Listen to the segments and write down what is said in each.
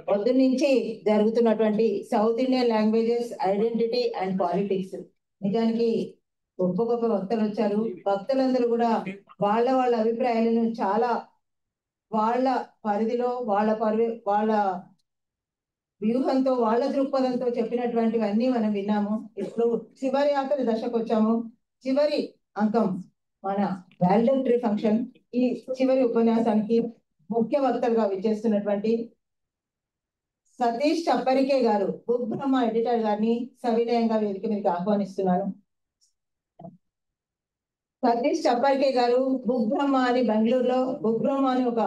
పొద్దు నుంచి జరుగుతున్నటువంటి south Indian languages identity and politics. నిజానికి గొప్ప గొప్ప వక్తలు వచ్చారు. భక్తులందరూ కూడా వాళ్ళ అభిప్రాయాలను చాలా వాళ్ళ పరిధిలో వాళ్ళ వ్యూహంతో వాళ్ళ దృక్పథంతో చెప్పినటువంటివన్నీ మనం విన్నాము. ఇప్పుడు చివరి ఆఖరి దశకు వచ్చాము. చివరి అంకం మన వాల్డక్టరీ ఫంక్షన్. ఈ చివరి ఉపన్యాసానికి ముఖ్య వక్తలుగా విచ్చేస్తున్నటువంటి సతీష్ చప్పరికే గారు, బుక్ బ్రహ్మ ఎడిటర్ గారిని సవినయంగా వేదిక మీదకి ఆహ్వానిస్తున్నాను. సతీష్ చప్పరికే గారు బుక్ బ్రహ్మ అని బెంగళూరులో బుక్ బ్రహ్మ అని ఒక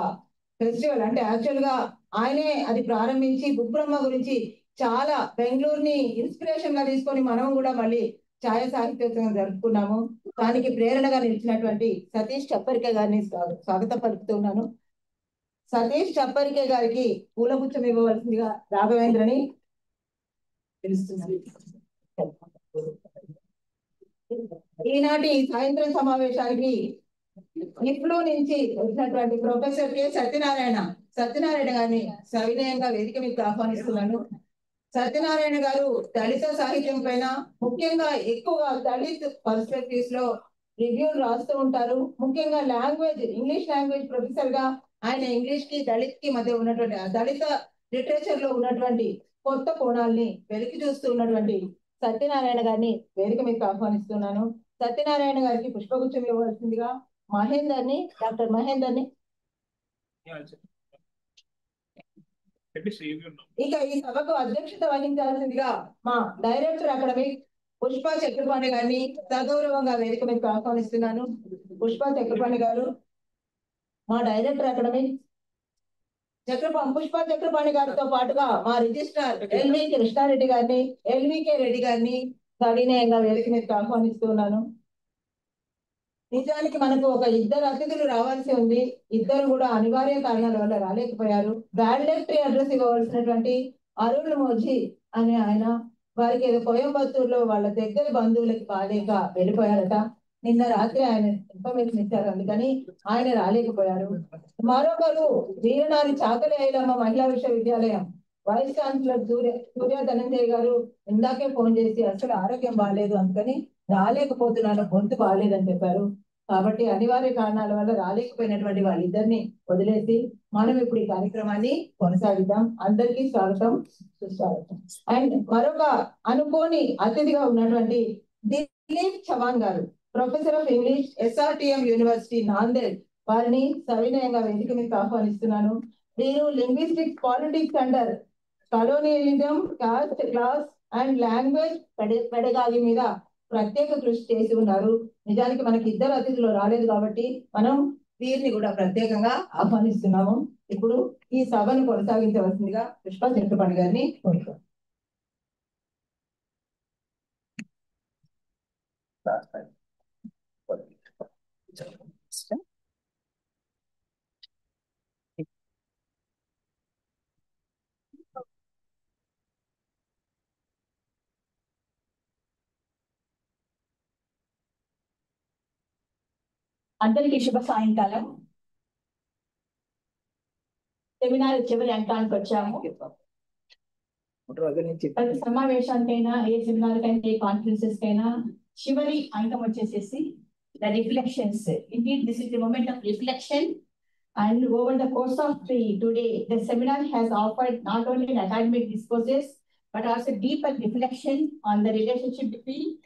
ఫెస్టివల్, అంటే యాక్చువల్ గా ఆయనే అది ప్రారంభించి బుక్ బ్రహ్మ గురించి చాలా బెంగళూరుని ఇన్స్పిరేషన్ గా తీసుకొని మనం కూడా మళ్ళీ ఛాయ సాహిత్యోత్సవం జరుపుకున్నాము. దానికి ప్రేరణగా నిలిచినటువంటి సతీష్ చప్పరికే గారిని స్వాగతం పలుకుతున్నాను. సతీష్ చప్పరికే గారికి పూలగుచ్చం ఇవ్వవలసిందిగా రాఘవేంద్రని తెలుస్తున్నాను. ఈనాటి సాయంత్రం సమావేశానికి ఇఫ్లో నుంచి వచ్చినటువంటి ప్రొఫెసర్ కె సత్యనారాయణ గారిని సవినయంగా వేదిక మీకు ఆహ్వానిస్తున్నాను. సత్యనారాయణ గారు దళిత సాహిత్యం పైన ముఖ్యంగా ఎక్కువగా దళిత్ పర్స్పెక్టివ్స్ లో రివ్యూలు రాస్తూ ఉంటారు. ముఖ్యంగా ఇంగ్లీష్ లాంగ్వేజ్ ప్రొఫెసర్ గా ఆయన ఇంగ్లీష్ కి దళిత్ కి మధ్య ఉన్నటువంటి దళిత లిటరేచర్ లో ఉన్నటువంటి కొత్త కోణాలని వెలికి చూస్తూ ఉన్నటువంటి సత్యనారాయణ గారిని వేదిక మీకు ఆహ్వానిస్తున్నాను. సత్యనారాయణ గారికి పుష్పగుచ్చం ఇవ్వవలసిందిగా డాక్టర్ మహేందర్ని ఇక ఈ సభకు అధ్యక్షత వహించాల్సిందిగా మా డైరెక్టర్ అకాడమిక్ పుష్ప చక్రపాణి గారిని సగౌరవంగా వేదిక మీకు ఆహ్వానిస్తున్నాను. పుష్ప చక్రపాణి గారు మా డైరెక్టర్ అకాడమిక్ పుష్ప చక్రపాణి గారితో పాటుగా మా రిజిస్ట్రార్ ఎల్వికే రెడ్డి గారిని సవినయంగా వేదిక మీకు ఆహ్వానిస్తున్నాను. నిజానికి మనకు ఒక ఇద్దరు అతిథులు రావాల్సి ఉంది. ఇద్దరు కూడా అనివార్య కారణాల వల్ల రాలేకపోయారు. వాల్డక్టరీ అడ్రస్ ఇవ్వవలసినటువంటి అరుణ్ మోజీ అనే ఆయన, వారికి ఏదో కోయంబత్తూరులో వాళ్ళ దగ్గర బంధువులకి బాలేక వెళ్ళిపోయారట. నిన్న రాత్రి ఆయన ఇన్ఫర్మేషన్ ఇచ్చారు, అందుకని ఆయన రాలేకపోయారు. మరొకరు వీరనారి చాకలి ఐలమ్మ మహిళా విశ్వవిద్యాలయం వైస్ ఛాన్సలర్ సూర్య ధనంజయ్ గారు ఇందాకే ఫోన్ చేసి అసలు ఆరోగ్యం బాగాలేదు, అందుకని రాలేకపోతున్నాను, గొంతు బాగాలేదని చెప్పారు. కాబట్టి అనివార్య కారణాల వల్ల రాలేకపోయినటువంటి వాళ్ళిద్దరిని వదిలేసి మనం ఇప్పుడు ఈ కార్యక్రమాన్ని కొనసాగిద్దాం. అందరికీ స్వాగతం, సుస్వాగతం. అండ్ మరొక అనుకోని అతిథిగా ఉన్నటువంటి దిలీప్ చవాన్ గారు, professor of English, SRTM university Nanded, వారిని సవినయంగా వేదిక మీకు ఆహ్వానిస్తున్నాను. వీరు linguistics, politics under colonialism, cost, class and language pedagogy మీద ప్రత్యేక కృషి చేసి ఉన్నారు. నిజానికి మనకి ఇద్దరు అతిథులు రాలేదు కాబట్టి మనం వీరిని కూడా ప్రత్యేకంగా ఆహ్వానిస్తున్నాము. ఇప్పుడు ఈ సభను కొనసాగించవలసిందిగా పుష్ప చక్రపాణి గారిని కోరుతున్నాను. అందరికీ శుభ సాయంకాలం. సెమినార్ చివరి అంకానికి వచ్చాము. ప్రతి సమావేశానికైనా, ఏ సెమినార్ కైనా, ఏ కాన్ఫరెన్సెస్ కైనా చివరి అంకం వచ్చేసేసి the reflections. Indeed, this is the moment of reflection, and over the course of today, the seminar has offered not only academic discourses but also deeper reflection on the relationship between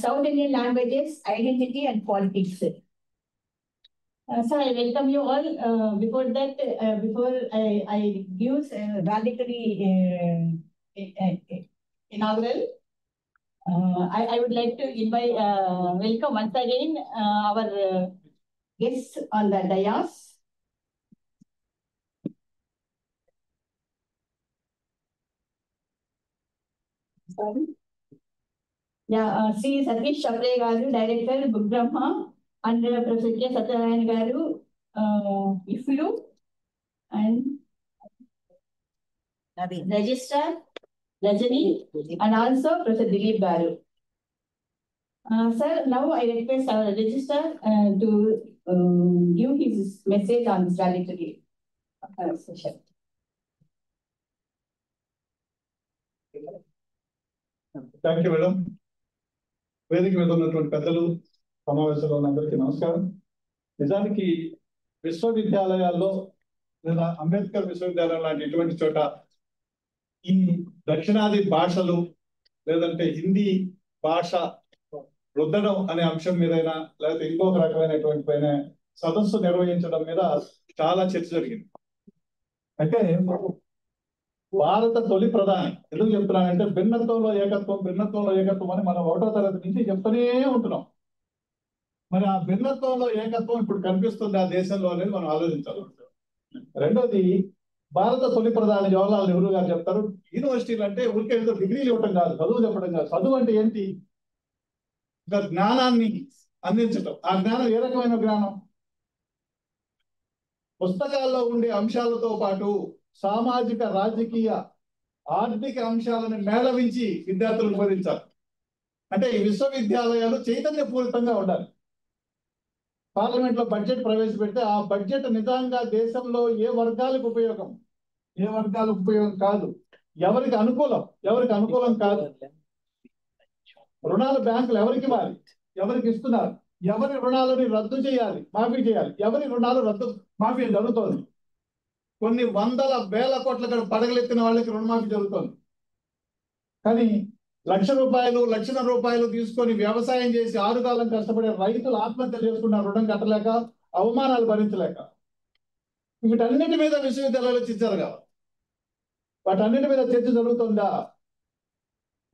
South Indian languages, identity and politics. So I welcome you all. Before that, before I give valedictory inaugural, I would like to invite, welcome once again our guests on the dais. Yeah, C. Satish Chapre Garu, Director, Book Brahma, and Professor K. Satyanarayana Garu, IFLU, and Registrar Rajani, and also Professor Dilip Garu. Sir, now I request our registrar to give his message on this valedictory session. Thank you madam. వేదిక మీద ఉన్నటువంటి పెద్దలు, సమావేశంలో ఉన్న అందరికీ నమస్కారం. నిజానికి విశ్వవిద్యాలయాల్లో లేదా అంబేద్కర్ విశ్వవిద్యాలయం లాంటి ఇటువంటి చోట ఈ దక్షిణాది భాషలు లేదంటే హిందీ భాష రుద్దడం అనే అంశం మీదైనా లేకపోతే ఇంకొక రకమైనటువంటి పైన సదస్సు నిర్వహించడం మీద చాలా చర్చ జరిగింది. అయితే భారత తొలి ప్రధాని ఎందుకు చెప్తున్నానంటే భిన్నత్వంలో ఏకత్వం, భిన్నత్వంలో ఏకత్వం అని మనం 1వ తరగతి నుంచి చెప్తూనే ఉంటున్నాం. మరి ఆ భిన్నత్వంలో ఏకత్వం ఇప్పుడు కనిపిస్తుంది ఆ దేశంలో అనేది మనం ఆలోచించాలి. రెండోది, భారత తొలి ప్రధాని జవహర్లాల్ నెహ్రూ గారు చెప్తారు, యూనివర్సిటీలు అంటే ఊరికే ఏదో డిగ్రీలు ఇవ్వటం కాదు, చదువు చెప్పడం కాదు. చదువు అంటే ఏంటి? ఒక జ్ఞానాన్ని అందించటం. ఆ జ్ఞానం ఏ రకమైన జ్ఞానం? పుస్తకాల్లో ఉండే అంశాలతో పాటు సామాజిక, రాజకీయ, ఆర్థిక అంశాలను మేళవించి విద్యార్థులకు బోధించాలి. అంటే ఈ విశ్వవిద్యాలయాలు చైతన్యపూరితంగా ఉండాలి. పార్లమెంట్ లో బడ్జెట్ ప్రవేశపెడితే ఆ బడ్జెట్ నిజంగా దేశంలో ఏ వర్గాలకు ఉపయోగం, ఏ వర్గాలకు ఉపయోగం కాదు, ఎవరికి అనుకూలం, ఎవరికి అనుకూలం కాదు. రుణాలు బ్యాంకులు ఎవరికి ఇవ్వాలి, ఎవరికి ఇస్తున్నారు, ఎవరి రుణాలని రద్దు చేయాలి, మాఫీ చేయాలి, ఎవరి రుణాలు రద్దు మాఫీ జరుగుతోంది. కొన్ని వందల వేల కోట్ల పడగలెత్తిన వాళ్ళకి రుణమాఫీ జరుగుతోంది. కానీ లక్షల రూపాయలు తీసుకొని వ్యవసాయం చేసి 6 కాలం కష్టపడే రైతులు ఆత్మహత్య చేసుకున్న రుణం కట్టలేక, అవమానాలు భరించలేక. వీటన్నిటి మీద విశ్వవిద్యాలయాలు చర్చలు కావాలి. వాటన్నిటి మీద చర్చ జరుగుతుందా?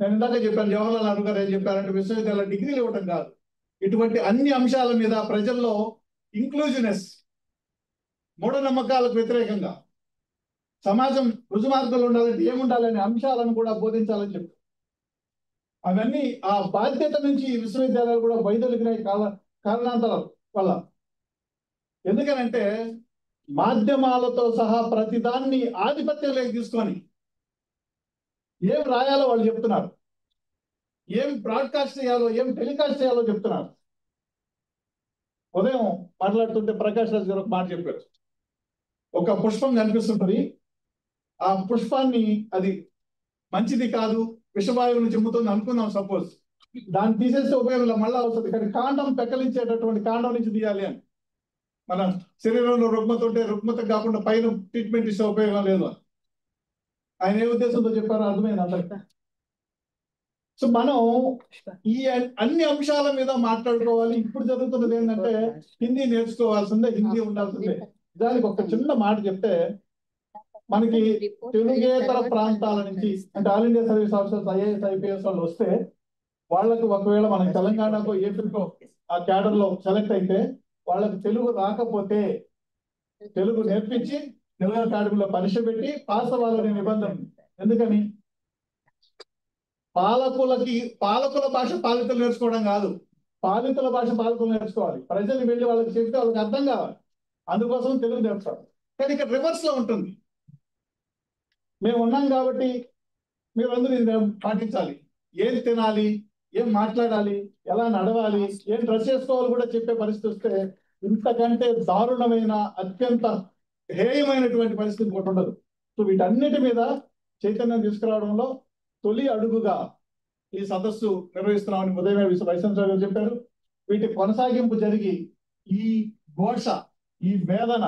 నేను ఇందాక చెప్పాను, జవహర్లాల్ నెహ్రూ గారు ఏం చెప్పారంటే విశ్వవిద్యాలయ డిగ్రీలు ఇవ్వటం కాదు, ఇటువంటి అన్ని అంశాల మీద ప్రజల్లో ఇంక్లూజివ్నెస్, మూఢనమ్మకాలకు వ్యతిరేకంగా సమాజం రుజుమార్గంలో ఉండాలంటే ఏముండాలనే అంశాలను కూడా బోధించాలని చెప్పి అవన్నీ ఆ బాధ్యత నుంచి విశ్వవిద్యాలయాలు కూడా వైదొలిగినాయి కారణాంతరాల వల్ల. ఎందుకనంటే మాధ్యమాలతో సహా ప్రతిదాన్ని ఆధిపత్యంలోకి తీసుకొని ఏం రాయాలో వాళ్ళు చెప్తున్నారు, ఏం బ్రాడ్కాస్ట్ చేయాలో, ఏం టెలికాస్ట్ చేయాలో చెప్తున్నారు. ఉదయం మాట్లాడుతుంటే ప్రకాష్ రాజ్ గారు ఒక మాట చెప్పారు, ఒక పుష్పం కనిపిస్తుంటది, ఆ పుష్పాన్ని అది మంచిది కాదు, విషవాయువును చిమ్ముతుంది అనుకుందాం సపోజ్, దాన్ని తీసేస్తే ఉపయోగం మళ్ళా అవుతుంది. కానీ కాండం పెక్కలించేటటువంటి కాండం నుంచి తీయాలి అని. మన శరీరంలో రుగ్మత ఉంటే రుగ్మత కాకుండా పైన ట్రీట్మెంట్ ఇస్తే ఉపయోగం లేదు అని ఆయన ఏ ఉద్దేశంతో చెప్పారో అర్థమైంది అందరికీ. సో మనం ఈ అన్ని అంశాల మీద మాట్లాడుకోవాలి. ఇప్పుడు జరుగుతున్నది ఏంటంటే హిందీ నేర్చుకోవాల్సిందే, హిందీ ఉండాల్సిందే. దానికి ఒక చిన్న మాట చెప్తే, మనకి తెలుగేతర ప్రాంతాల నుంచి అంటే all India service officers, IAS, IPS వాళ్ళు వస్తే వాళ్ళకి ఒకవేళ మన తెలంగాణకో ఏపీకో ఆ క్యాడర్ లో సెలెక్ట్ అయితే వాళ్ళకి తెలుగు రాకపోతే తెలుగు నేర్పించి తెలుగు అకాడమీలో పరీక్ష పెట్టి పాస్ అవ్వాలనే నిబంధన. ఎందుకని? పాలకుల భాష పాలితులు నేర్చుకోవడం కాదు, పాలితుల భాష పాలకులు నేర్చుకోవాలి. ప్రజలు వెళ్ళి వాళ్ళకి చెప్తే వాళ్ళకి అర్థం కావాలి, అందుకోసం తెలుగు నేర్చుకోవాలి. కానీ ఇక్కడ రివర్స్ లో ఉంటుంది. మేము ఉన్నాం కాబట్టి మీరు అందరూ ఇది పాటించాలి. ఏం తినాలి, ఏం మాట్లాడాలి, ఎలా నడవాలి, ఏం డ్రెస్ చేసుకోవాలి కూడా చెప్పే పరిస్థితి వస్తే ఇంతకంటే దారుణమైన, అత్యంత హేయమైనటువంటి పరిస్థితి ఒకటి ఉండదు. సో వీటన్నిటి మీద చైతన్యం తీసుకురావడంలో తొలి అడుగుగా ఈ సదస్సు నిర్వహిస్తున్నామని ఉదయమే వైష్ణవ్ గారు చెప్పారు. వీటి కొనసాగింపు జరిగి ఈ ఘోష, ఈ వేదన,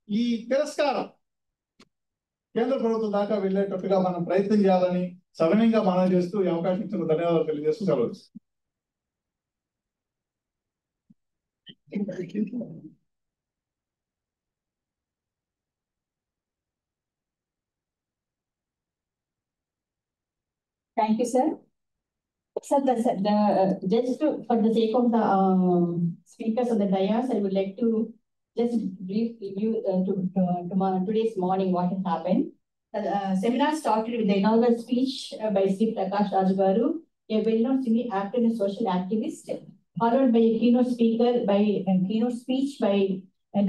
ఈ తిరస్కారం కేంద్ర ప్రభుత్వం దాకా వెళ్ళేటట్టుగా మనం ప్రయత్నం చేయాలని సవినయంగా మనం చేస్తూ ఈ అవకాశం ఇచ్చిన ధన్యవాదాలు తెలియజేస్తూ సెలవు. Thank you, sir. Sir, just for the sake of the speakers of the dais, I would like to just brief review today's morning what has happened. The seminar started with the inaugural speech by Sri Prakash Raj Garu, a well-known senior actor and social activist, followed by a keynote speech by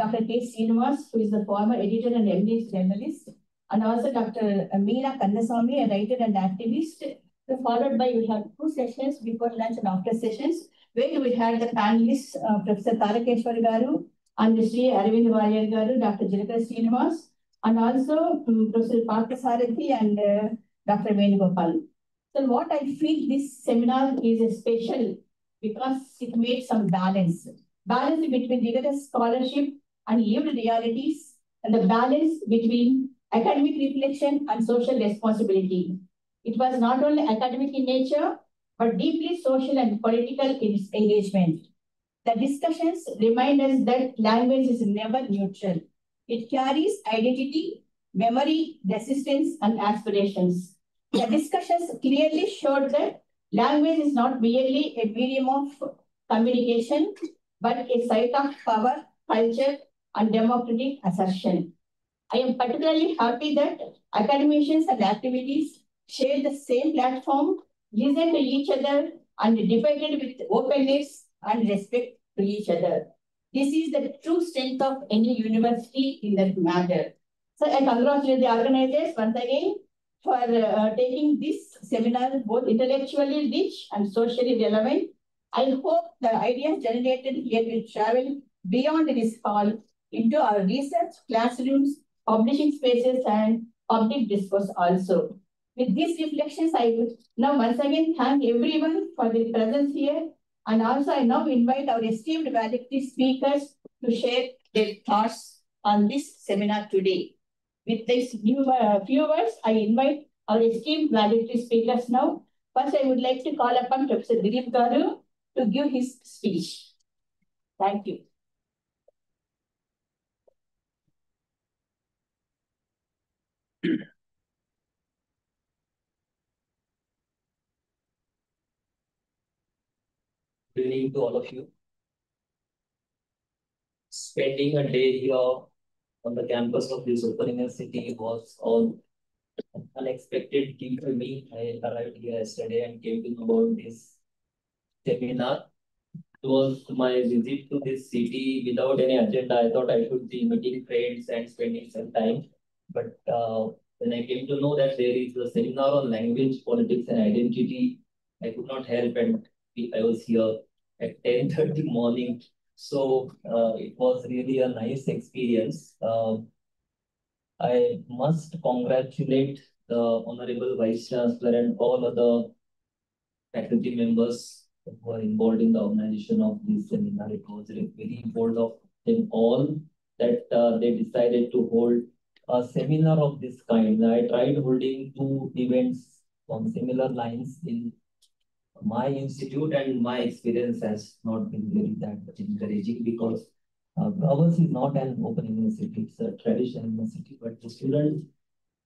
Dr. K. Srinivas, who is the former editor and eminent journalist, and also Dr. Meena Kandasamy, a writer and activist, So followed by, we have 2 sessions before lunch and after sessions, where we had the panelists, Professor Tarakeshwar Garu, and Sri Arvind Warrior Garu, Dr. Jilakar Srinivas, and also Professor Parthasarathi and Dr. Venugopal. So what I feel this seminar is a special because it made some balance between rigorous scholarship and lived realities, and the balance between academic reflection and social responsibility. It was not only academic in nature, but deeply social and political in its engagement. The discussions remind us that language is never neutral. It carries identity, memory, resistance, and aspirations. The discussions clearly showed that language is not merely a medium of communication, but a site of power, culture, and democratic assertion. I am particularly happy that academicians and activities share the same platform, listen to each other, and debated with openness and respect to each other. This is the true strength of any university in that matter. So I congratulate the organizers once again for taking this seminar both intellectually rich and socially relevant. I hope the ideas generated here will travel beyond this hall into our research classrooms, publishing spaces, and public discourse also. With these reflections, I will now once again thank everyone for their presence here. And also, I now invite our esteemed valedictory speakers to share their thoughts on this seminar today. With these few words, I invite our esteemed valedictory speakers now. First, I would like to call upon Professor Dilip Garu to give his speech. Thank you. Good evening to all of you. Spending a day here on the campus of this Open University was all unexpected thing for me. I arrived here yesterday and came to know about this seminar. It was my visit to this city without any agenda. I thought I should be meeting friends and spending some time. But when I came to know that there is a seminar on language, politics, and identity, I could not help, and I was here at 10:30 morning. So it was really a nice experience. I must congratulate the Honorable Vice Chancellor and all other faculty members who are involved in the organization of this seminar. It was very bold of them all that they decided to hold a seminar of this kind. I tried holding 2 events on similar lines in my institute, and my experience has not been really that much encouraging because ours is not an open university, it's a traditional university, but the students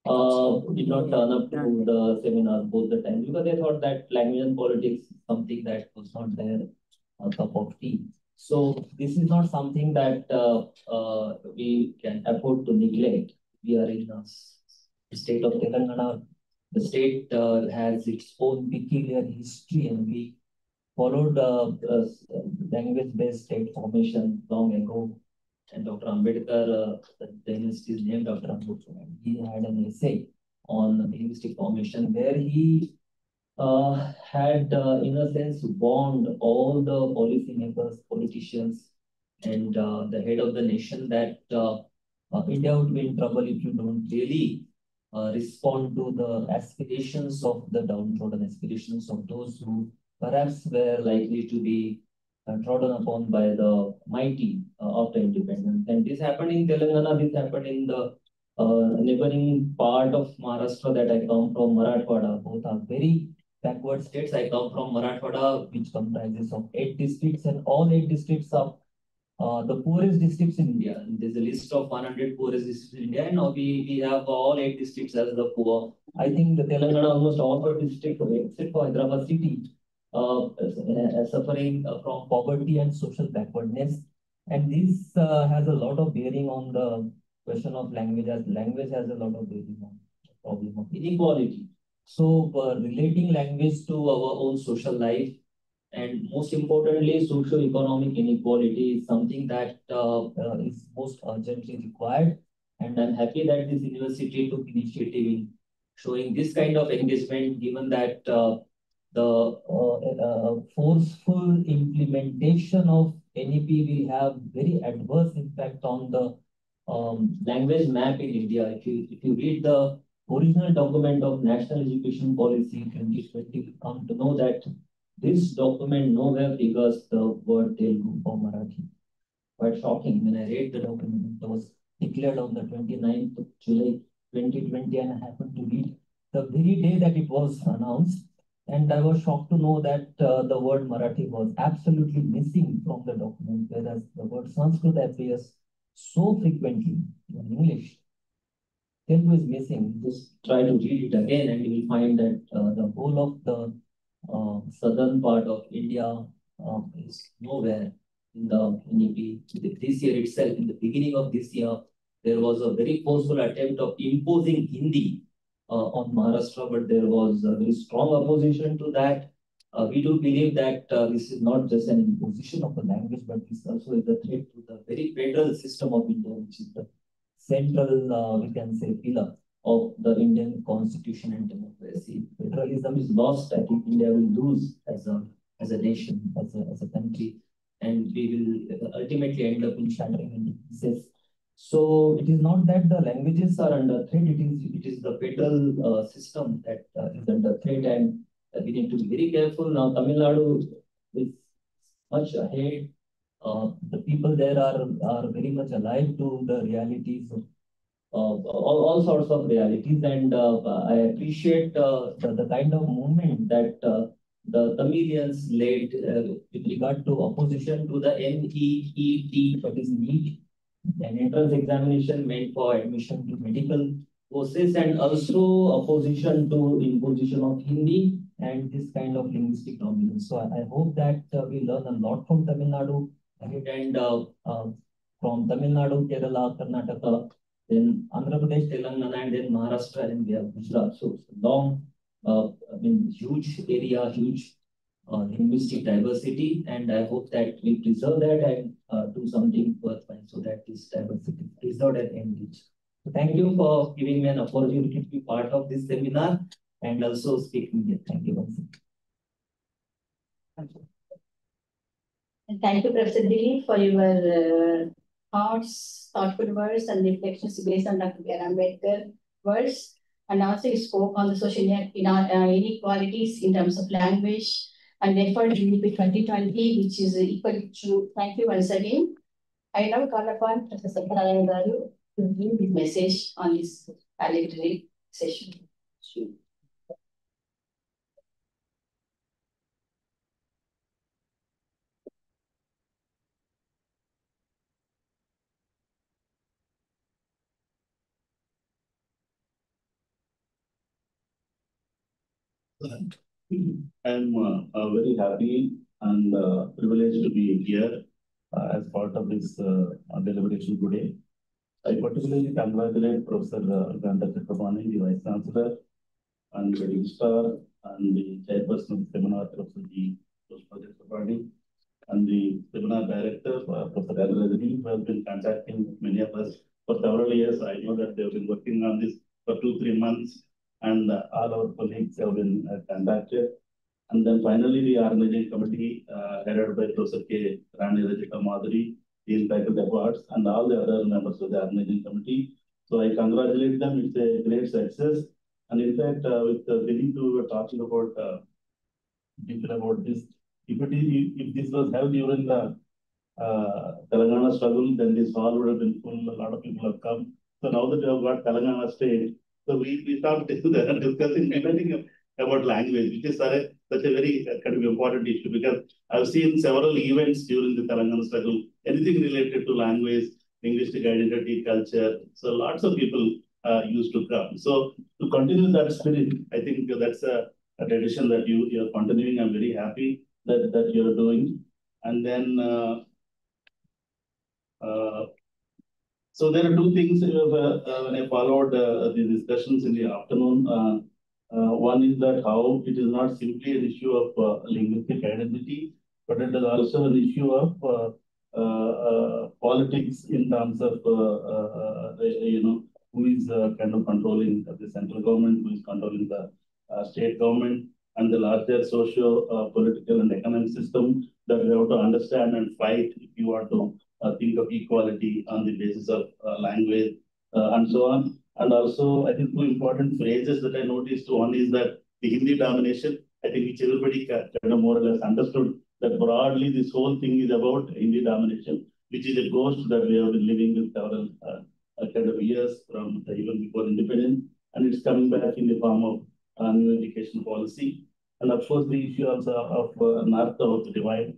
did not turn up to the seminar both the time because they thought that language and politics is something that was not their cup of tea. So this is not something that we can afford to neglect. We are in a state of Telangana. The state has its own peculiar history, and we followed language-based state formation long ago. And Dr. Ambedkar, the dynasty is named after Ambedkar. He had an essay on linguistic formation where he had, in a sense, warned all the policymakers, politicians, and the head of the nation that India would be in trouble if you don't really respond to the aspirations of the downtrodden, aspirations of those who perhaps were likely to be trodden upon by the mighty after independence. And this happened in Telangana, this happened in the neighboring part of Maharashtra that I come from, Marathwada. Both are very backward states. I come from Marathwada, which comprises of 8 districts, and all 8 districts are the poorest districts in India. And there's a list of 100 poorest districts in India, and now we have all 8 districts as the poor. I think the Telangana almost all the districts except for Hyderabad city suffering from poverty and social backwardness. And this has a lot of bearing on the question of language, as language has a lot of bearing on the problem of inequality. So relating language to our own social life, and most importantly, socio-economic inequality is something that is most urgently required. And I'm happy that this university took initiative in showing this kind of engagement, given that the forceful implementation of NEP will have very adverse impact on the language map in India. If you read the original document of National Education Policy 2020, you come to know that this document nowhere figures the word Telugu or Marathi. Quite shocking when I read the document. It was declared on the 29th of July 2020, and I happened to read the very day that it was announced. And I was shocked to know that the word Marathi was absolutely missing from the document, whereas the word Sanskrit appears so frequently in English. Telugu is missing. Just try to read it again, and you will find that the whole of the southern part of India is nowhere in the NEP. This year itself, in the beginning of this year, there was a very forceful attempt of imposing Hindi on Maharashtra, but there was a very strong opposition to that. We do believe that this is not just an imposition of the language, but this also is a threat to the very federal system of India, which is the central, we can say, pillar of the Indian constitution and democracy. Federalism is lost. I think India will lose as a nation, as a country, and we will ultimately end up in shattering into pieces. So it is not that the languages are under threat. It is the federal system that is under threat, and we need to be very careful. Now, Tamil Nadu is much ahead. The people there are very much alive to the realities of all sorts of realities, and I appreciate the kind of movement that the Tamilians led with regard to opposition to the NEET, that is NEET, an entrance examination meant for admission to medical courses, and also opposition to imposition of Hindi and this kind of linguistic dominance. So I hope that we learn a lot from Tamil Nadu, and from Tamil Nadu, Kerala, Karnataka, then Andhra Pradesh, Telangana, and then Maharashtra, and we have Gujarat. So it's a long, huge area, huge linguistic diversity, and I hope that we preserve that and do something worthwhile so that this diversity is preserved and enriched. So thank you for giving me an opportunity to be part of this seminar and also speaking here. Thank you once again. And thank you, Professor Dilip, for your thoughts, thoughtful words and reflections based on Dr. B.R. Ambedkar words. And also you spoke on the social inequalities in terms of language and effort in UP 2020, which is equally true. Thank you once again. I now call upon Professor Narayan Garu to give his message on this valedictory session. I'm very happy and privileged to be here as part of this deliberation today. I particularly congratulate Professor Gandha Chakrabarty, the Vice Chancellor, and the Registrar, and the Chairperson of the seminar, Professor G. Chakrabarty, and the seminar Director, Professor Rajani, who has been contacting many of us for several years. I know that they have been working on this for 2-3 months, and all our colleagues have been contacted. And then finally, the organizing committee, headed by Professor K. Rani Rajika Madhuri, Dean Faculty of Arts, and all the other members of the organizing committee. So I congratulate them. It's a great success. And in fact, with Dilip, we were talking about this. If this was held during the Telangana struggle, then this hall would have been full. A lot of people have come. So now that we have got Telangana state, so we started discussing everything about language, which is such a very kind of important issue, because I've seen several events during the Telangana struggle, anything related to language, linguistic identity, culture. So lots of people used to come. So to continue that spirit, I think that's a tradition that you're continuing. I'm very happy that you're doing. And then so there are two things when I followed the discussions in the afternoon. One is that how it is not simply an issue of linguistic identity, but it is also an issue of politics in terms of who is kind of controlling the central government, who is controlling the state government, and the larger socio-political and economic system that we have to understand and fight if you want to think of equality on the basis of language and so on. And also, I think two important phrases that I noticed. One is that the Hindi domination, I think which everybody kind of more or less understood that broadly this whole thing is about Hindi domination, which is a ghost that we have been living with several kind of years from even before independence, and it's coming back in the form of new education policy. And of course, the issue also of North-South divide,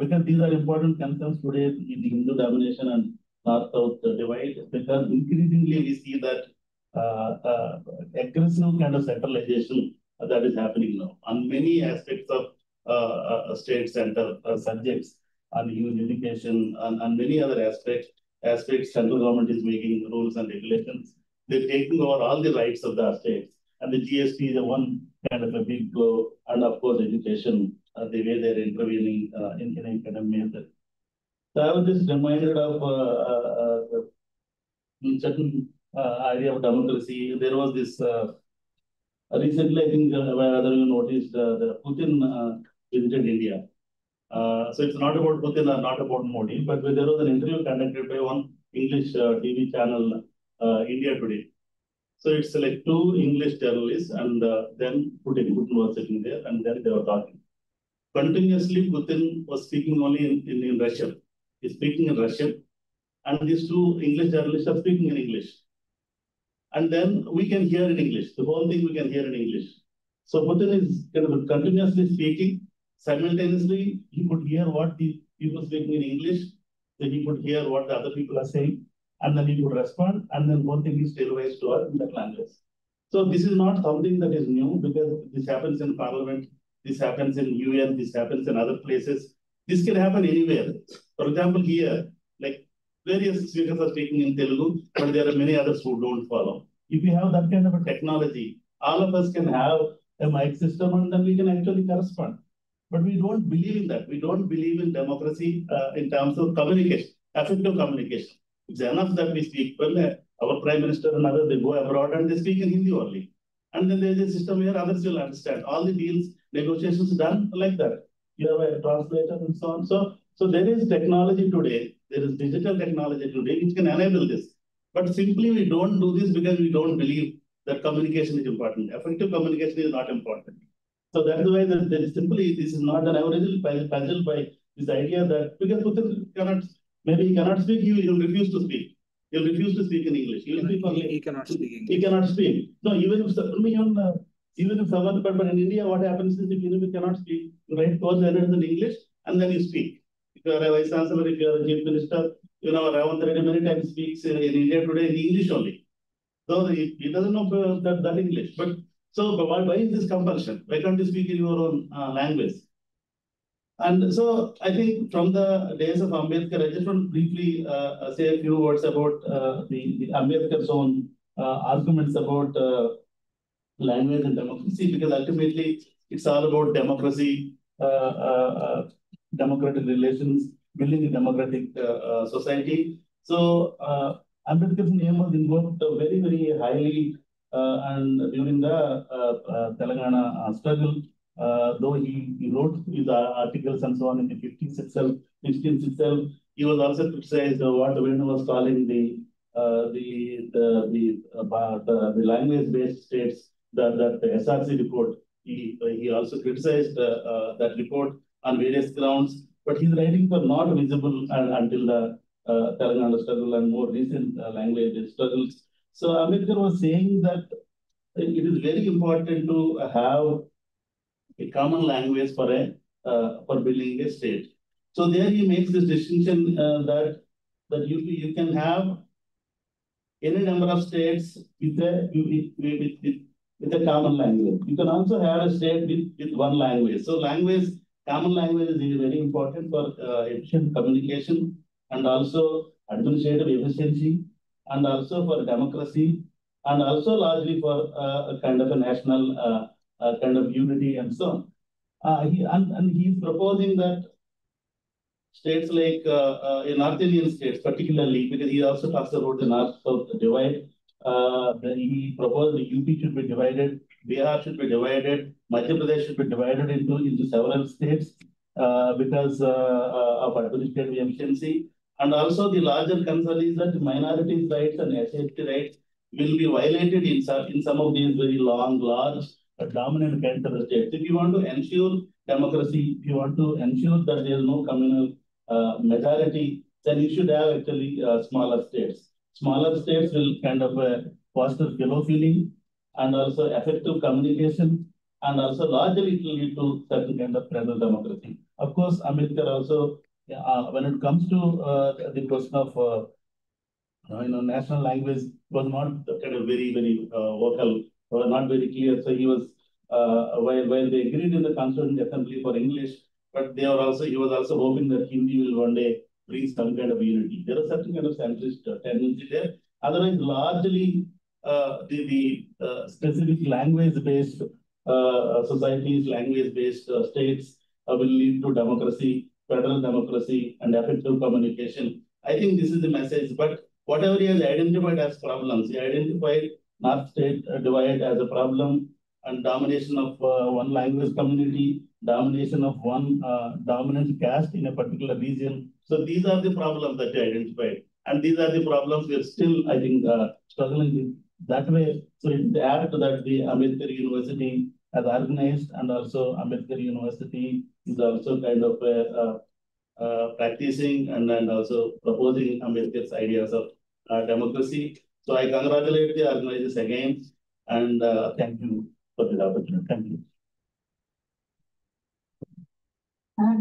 because these are important concerns today in the Hindu domination and North-South divide, because increasingly we see that aggressive kind of centralization that is happening now on many aspects of state center subjects, on huge education, and many other aspects, central government is making rules and regulations. They're taking over all the rights of the states. And the GST is a one kind of a big blow. And of course, education, the way they're intervening in a kind of method. So I was just reminded of certain idea of democracy. There was this, recently, I think, whether you noticed, the Putin visited India. So it's not about Putin or not about Modi, but there was an interview conducted by one English TV channel, India Today. So it's like two English journalists, and then Putin was sitting there, and then they were talking. Continuously, Putin was speaking only in Russian. He's speaking in Russian, and these two English journalists are speaking in English. And then we can hear in English. The whole thing we can hear in English. So Putin is kind of continuously speaking. Simultaneously, he could hear what the people speaking in English, then he could hear what the other people are saying, and then he would respond, and then one thing is televised to us in that language. So this is not something that is new, because this happens in parliament, this happens in UN, this happens in other places. This can happen anywhere. For example, here, like various speakers are speaking in Telugu, but there are many others who don't follow. If you have that kind of a technology, all of us can have a mic system, and then we can actually correspond. But we don't believe in that. We don't believe in democracy in terms of communication, effective communication. It's enough that we speak. Well, our prime minister and others, they go abroad and they speak in Hindi only. And then there's a system where others will understand. All the deals, negotiations done like that. You have a translator and so on. So there is technology today. There is digital technology today which can enable this. But simply we don't do this because we don't believe that communication is important. Effective communication is not important. So that's why there is simply, this is not, and I was really puzzled by this idea that because Putin cannot, maybe he cannot speak, he will refuse to speak. He'll refuse to speak in English. He cannot speak English. He cannot speak. No, even if someone, but in India, what happens is if you cannot speak, you write course letters in English and then you speak. If you are a vice chancellor, if you are a chief minister, Ravant Reddy many times speaks in India today in English only. So he doesn't know that English. But why is this compulsion? Why can't you speak in your own language? And so I think from the days of Ambedkar, I just want to briefly say a few words about the Ambedkar's own arguments about language and democracy, because ultimately it's all about democracy, democratic relations, building a democratic society. So Ambedkar's name was invoked very, very highly and during the Telangana struggle. Though he wrote his articles and so on in the 50s itself, 60s itself, he was also criticized what Venu was calling the language-based states, that SRC report. He also criticized that report on various grounds, but his writings were not visible until the Telangana struggle and more recent language struggles. So Ambedkar was saying that it is very important to have a common language for building a state. So there he makes this distinction that you can have any number of states with a common language. You can also have a state with one language. So common language is very important for efficient communication and also administrative efficiency and also for democracy and also largely for a kind of a national kind of unity and so on. He's proposing that states like North Indian states, particularly, because he also talks about the North-South divide. Then he proposed the UP should be divided, Bihar should be divided, Madhya Pradesh should be divided into several states because of administrative efficiency. And also the larger concern is that minorities' rights and SC rights will be violated in some of these very large, dominant kinds of states. If you want to ensure democracy, if you want to ensure that there is no communal majority, then you should have actually smaller states. Smaller states will kind of foster fellow feeling and also effective communication, and also largely it will lead to certain kind of federal democracy. Of course, Ambedkar also, when it comes to the question of national language, was not kind of very vocal, or not very clear. So he was while they agreed in the Constituent Assembly for English, but he was also hoping that Hindi will one day bring some kind of unity. There is certain kind of centrist tendency there. Otherwise, largely the specific language-based societies, language-based states will lead to democracy, federal democracy, and effective communication. I think this is the message. But whatever he has identified as problems, he identified North state divide as a problem, and domination of one language community, domination of one dominant caste in a particular region. So these are the problems that he identified. And these are the problems we are still, I think, struggling with that way. So it's apt that the Ambedkar University has organized, and also Ambedkar University is also kind of practicing and also proposing Ambedkar's ideas of democracy. So I congratulate the organizers again, and thank you for the opportunity. Thank you.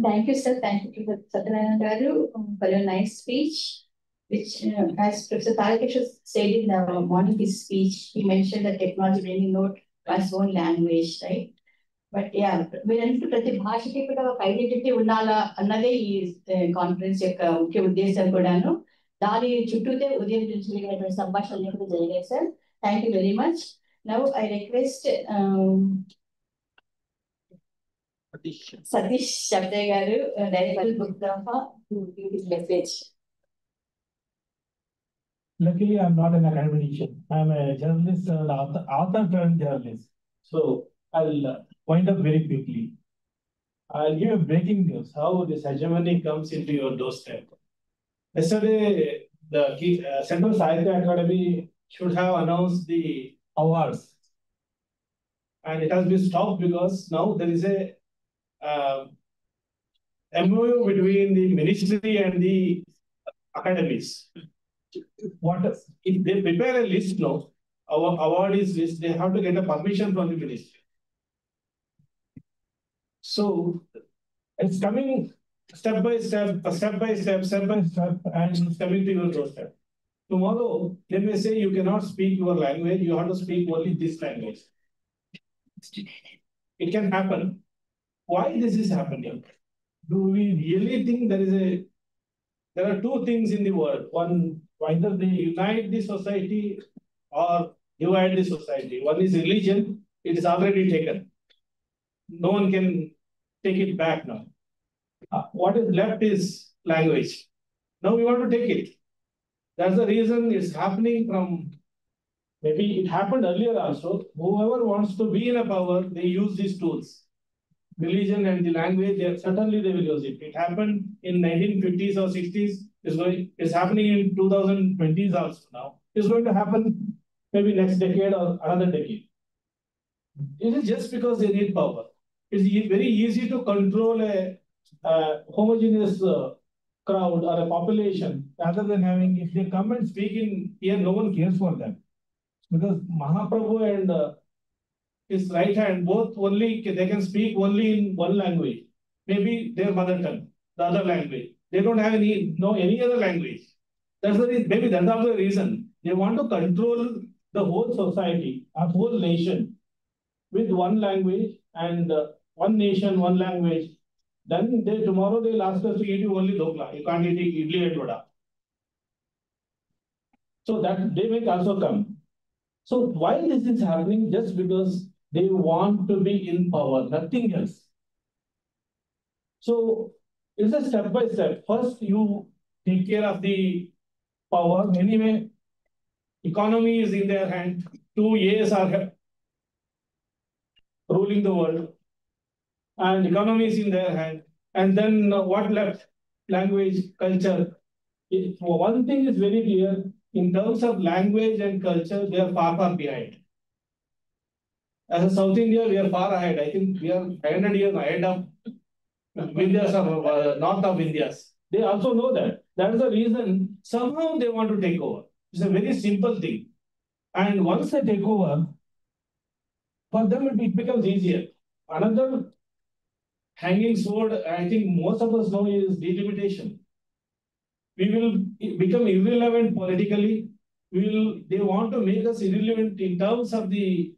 Thank you, sir. Thank you, Satyanarayana Garu, for your nice speech, which, as Professor Tarakesha said in the morning his speech, he mentioned that technology bringing out one's own language, right? But yeah, వీరంటూ ప్రతి భాషకి కూడా ఒక identity ఉండాలా అన్నదే ఈ conference యొక్క ముఖ్య ఉద్దేశం కూడాను. దాని చుట్టూతే ఉదయం నుంచి జరిగినటువంటి సంభాషణలు కూడా జరిగాయి sir. Thank you very much. Now I request Satish Shabde garu, Director Bukdama, to give his message. Luckily, I'm not an academician. I'm a journalist, author turned journalist. So I'll wind up very quickly. I'll give you breaking news how this hegemony comes into your doorstep. Yesterday, the Central Sahitya Academy should have announced the awards, and it has been stopped because now there is a MOU between the ministry and the academies. What if they prepare a list now? Our awardees list, they have to get a permission from the ministry. So it's coming step by step, and it's coming to your doorstep. Tomorrow, they may say you cannot speak your language, you have to speak only this language. It can happen. Why this is happening? Do we really think there are two things in the world? One, either they unite the society or divide the society. One is religion, it is already taken. No one can take it back now. What is left is language. Now we want to take it. That's the reason it's happening from, maybe it happened earlier also. Whoever wants to be in a power, they use these tools. Religion and the language, certainly they will use it. It happened in 1950s or 60s. It's happening in 2020s also now. It's going to happen maybe next decade or another decade. It is just because they need power. It's very easy to control a homogeneous crowd or a population, rather than having, if they come and speak in here, no one cares for them. Because Mahaprabhu and his right hand, both only, they can speak only in one language, maybe their mother tongue, the other language. They don't have any other language. That's the reason, maybe that's also the reason. They want to control the whole society, a whole nation, with one language and one nation, one language. Then tomorrow they'll ask us to eat only dokla. You can't eat idli and vada. So that they may also come. So why this is happening? Just because they want to be in power, nothing else. So it's a step by step. First, you take care of the power. Anyway, economy is in their hand. 2 years are ruling the world, and economy is in their hand. And then what left? Language, culture. One thing is very clear, in terms of language and culture, they are far, far behind. As a South India, we are far ahead. I think we are 500 years ahead of India's north of India's. They also know that. That is the reason somehow they want to take over. It's a very simple thing. And once they take over, for them it becomes easier. Another hanging sword, I think most of us know, is delimitation. We will become irrelevant politically. They want to make us irrelevant in terms of the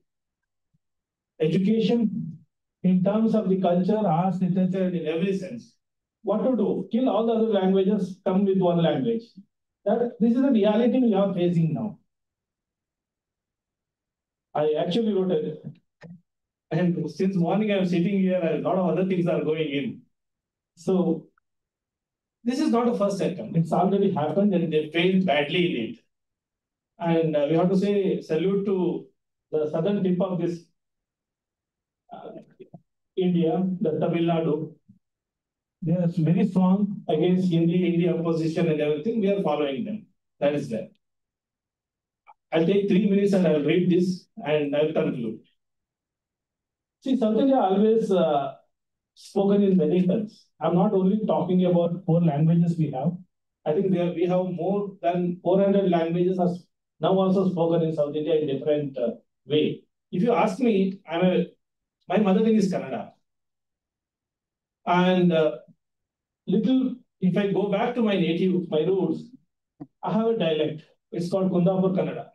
education, in terms of the culture, arts, literature, in every sense. What to do? Kill all the other languages, come with one language. This is the reality we are facing now. I actually wrote it. And since morning I'm sitting here, a lot of other things are going in. So this is not a first attempt. It's already happened and they failed badly in it. And we have to say salute to the southern tip of this India, the Tamil Nadu. They are very strong against India opposition and everything. We are following them. That is there. I'll take 3 minutes and I'll read this and I'll conclude. See, South India always spoken in many tongues. I'm not only talking about 4 languages we have. I think we have more than 400 languages are now also spoken in South India in different way. If you ask me, my mother tongue is Kannada. And if I go back to my roots, I have a dialect. It's called Kundapur Kannada.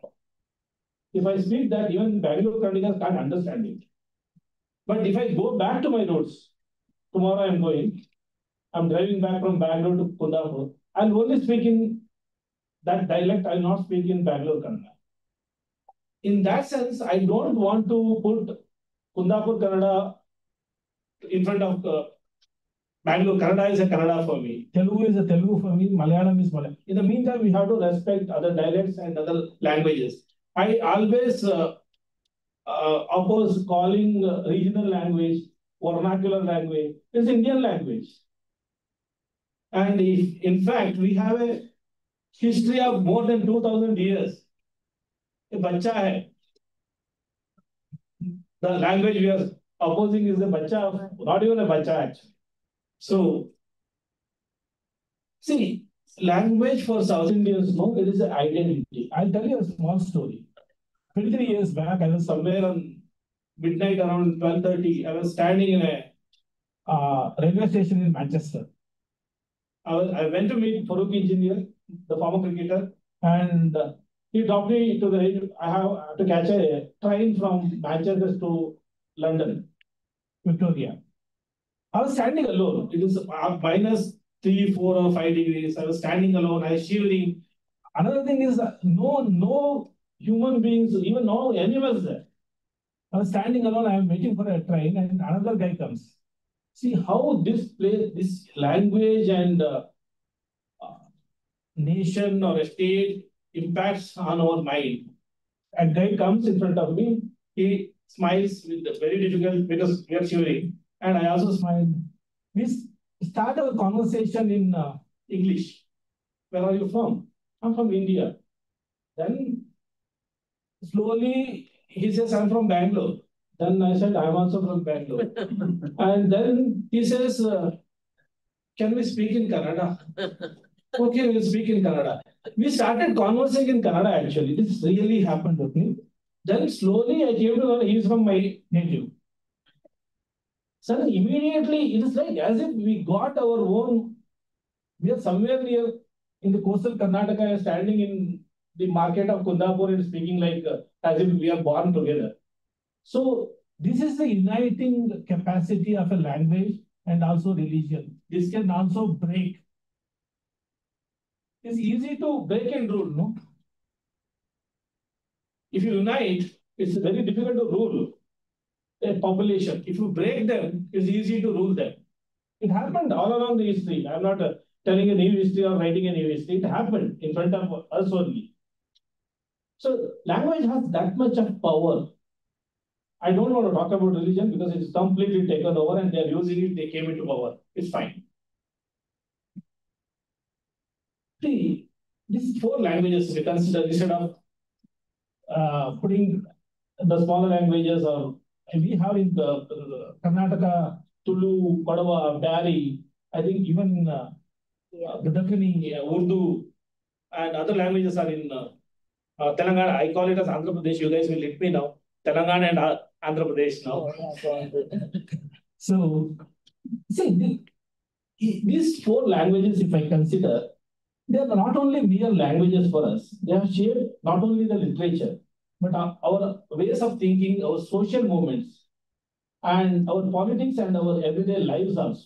If I speak that, even Bangalore Kannadigas can't understand it. But if I go back to my roots, tomorrow I'm driving back from Bangalore to Kundapur, I'll only speak in that dialect, I'll not speak in Bangalore Kannada. In that sense, I don't want to put Kundapur Kannada in front of Bangalore. Kannada is a Kannada for me. Telugu is a Telugu for me. Malayalam is Malayalam. In the meantime, we have to respect other dialects and other languages. I always oppose calling regional language, vernacular language. It's Indian language. And in fact, we have a history of more than 2000 years. A bacha hai. The language we are opposing is a bacha, not even a bacha actually. So, see, language for South Indians, no, it is an identity. I'll tell you a small story. 23 years back, I was somewhere on midnight around 12:30. I was standing in a railway station in Manchester. I went to meet Farooq Engineer, the former cricketer, and he dropped me to the rail. I have to catch a train from Manchester to London, Victoria. I was standing alone. It is -3, 4, or 5 degrees. I was standing alone. I was shivering. Another thing is no human beings, even no animals there. I was standing alone. I am waiting for a train, and another guy comes. See how this language and nation or a state impacts on our mind. A guy comes in front of me. He smiles with very difficult because we are shivering. And I also smiled. We start our conversation in English. Where are you from? I'm from India. Then slowly he says, I'm from Bangalore. Then I said, I'm also from Bangalore. And then he says, can we speak in Kannada? Okay, we'll speak in Kannada. We started conversing in Kannada actually. This really happened with me. Then slowly I came to know he's from my native. So immediately it is like as if we got our own, we are somewhere near in the coastal Karnataka, standing in the market of Kundapur and speaking like as if we are born together. So this is the uniting capacity of a language and also religion. This can also break. It's easy to break and rule, no? If you unite, it's very difficult to rule a population. If you break them, it's easy to rule them. It happened all along the history. I'm not telling a new history or writing a new history. It happened in front of us only. So language has that much of power. I don't want to talk about religion because it's completely taken over and they're using it, they came into power. It's fine. See, these 4 languages we consider instead of putting the smaller languages, or we have in the Karnataka, Tulu, Kodava, Bari, I think even the Dakkani, Urdu, and other languages are in Telangana. I call it as Andhra Pradesh. You guys will let me know. Telangana and Andhra Pradesh now. So, see, these 4 languages, if I consider, they are not only mere languages for us. They have shaped not only the literature, but our ways of thinking, our social movements, and our politics and our everyday lives also.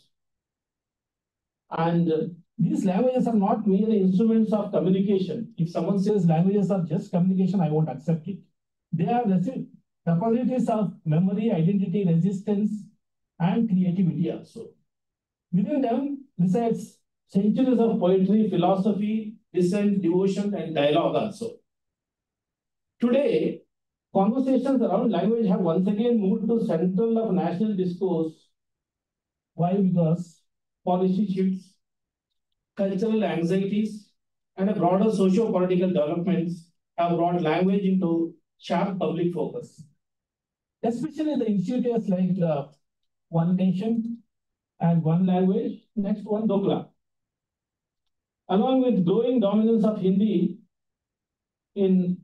And these languages are not mere instruments of communication. If someone says languages are just communication, I won't accept it. They are repositories of memory, identity, resistance, and creativity also. Within them resides centuries of poetry, philosophy, dissent, devotion, and dialogue also. Today, conversations around language have once again moved to central of national discourse. Why? Because policy shifts, cultural anxieties, and a broader socio-political developments have brought language into sharp public focus. Especially the initiatives like One Nation and One Language, next one Dogla. Along with growing dominance of Hindi in,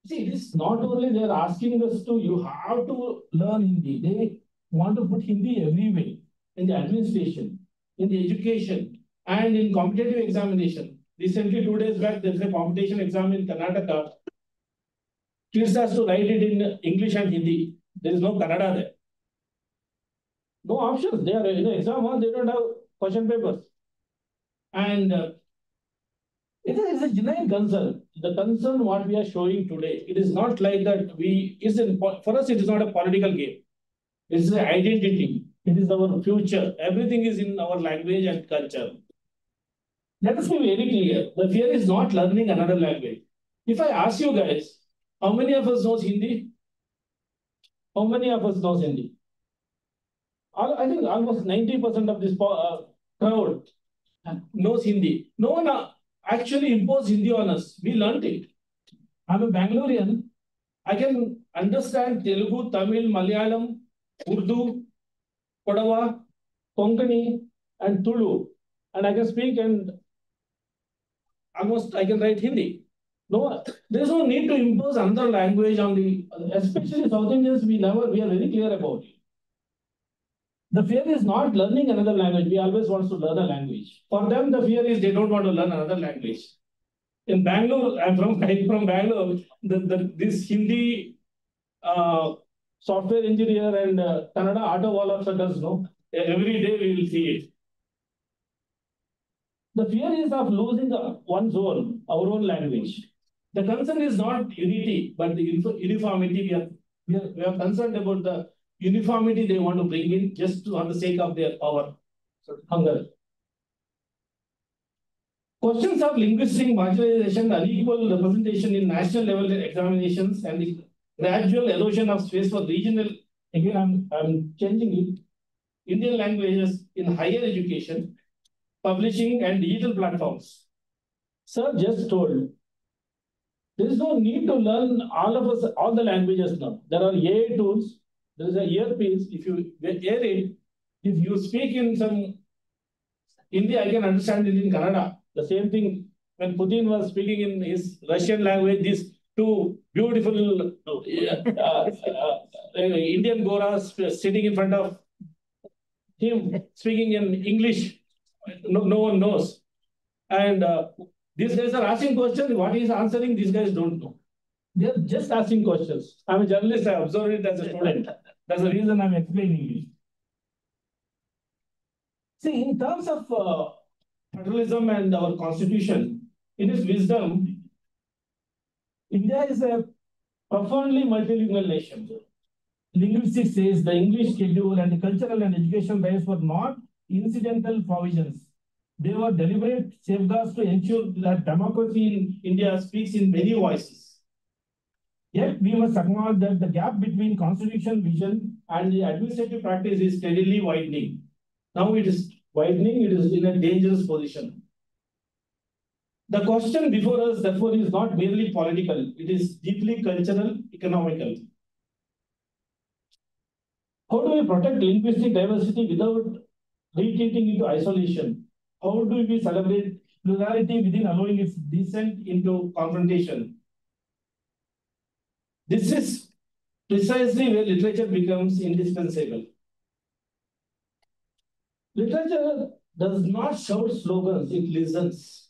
see, this not only they're asking us to, you have to learn Hindi. They want to put Hindi everywhere, in the administration, in the education, and in competitive examination. Recently, 2 days back, there is a competition exam in Karnataka. Kids has to write it in English and Hindi. There is no Kannada there. No options. They are in the exam hall, they don't have question papers. And it is a genuine concern. The concern what we are showing today, it is not like that for us, it is not a political game. It is an identity. It is our future. Everything is in our language and culture. Let us be very clear. The fear is not learning another language. If I ask you guys, how many of us knows Hindi? How many of us knows Hindi? I think almost 90% of this crowd knows Hindi. No one actually imposed Hindi on us. We learned it. I'm a Bangalorean. I can understand Telugu, Tamil, Malayalam, Urdu, Kodava, Konkani, and Tulu. And I can speak and almost I can write Hindi. No, there's no need to impose another language on especially South Indians, we are very clear about it. The fear is not learning another language. We always want to learn a language. For them, the fear is they don't want to learn another language. In Bangalore, I'm from Bangalore, this Hindi software engineer and Kannada auto wall does know. Every day we will see it. The fear is of losing one's own, our own language. The concern is not unity, but the uniformity. We are concerned about the uniformity they want to bring in just for the sake of their power, hunger. Questions of linguistic marginalization, unequal representation in national level examinations, and the gradual erosion of space for regional, again, I'm changing it, Indian languages in higher education, publishing, and digital platforms. Sir just told, there is no need to learn all the languages now. There are AI tools. There is a earpiece. If you hear it, if you speak in some Hindi, I can understand it in Kannada. The same thing when Putin was speaking in his Russian language, these two beautiful Indian Goras sitting in front of him speaking in English, no one knows. And these guys are asking questions. What he is answering, these guys don't know. They are just asking questions. I'm a journalist. I observed it as a student. That's the reason I'm explaining it. See, in terms of federalism and our constitution, in its wisdom, India is a profoundly multilingual nation. Linguistics says the English schedule and the cultural and education rights were not incidental provisions. They were deliberate safeguards to ensure that democracy in India speaks in many voices. Yet we must acknowledge that the gap between constitutional vision and the administrative practice is steadily widening. Now it is widening, it is in a dangerous position. The question before us, therefore, is not merely political, it is deeply cultural, economical. How do we protect linguistic diversity without retreating into isolation? How do we celebrate plurality within allowing its descent into confrontation? This is precisely where literature becomes indispensable. Literature does not shout slogans, it listens.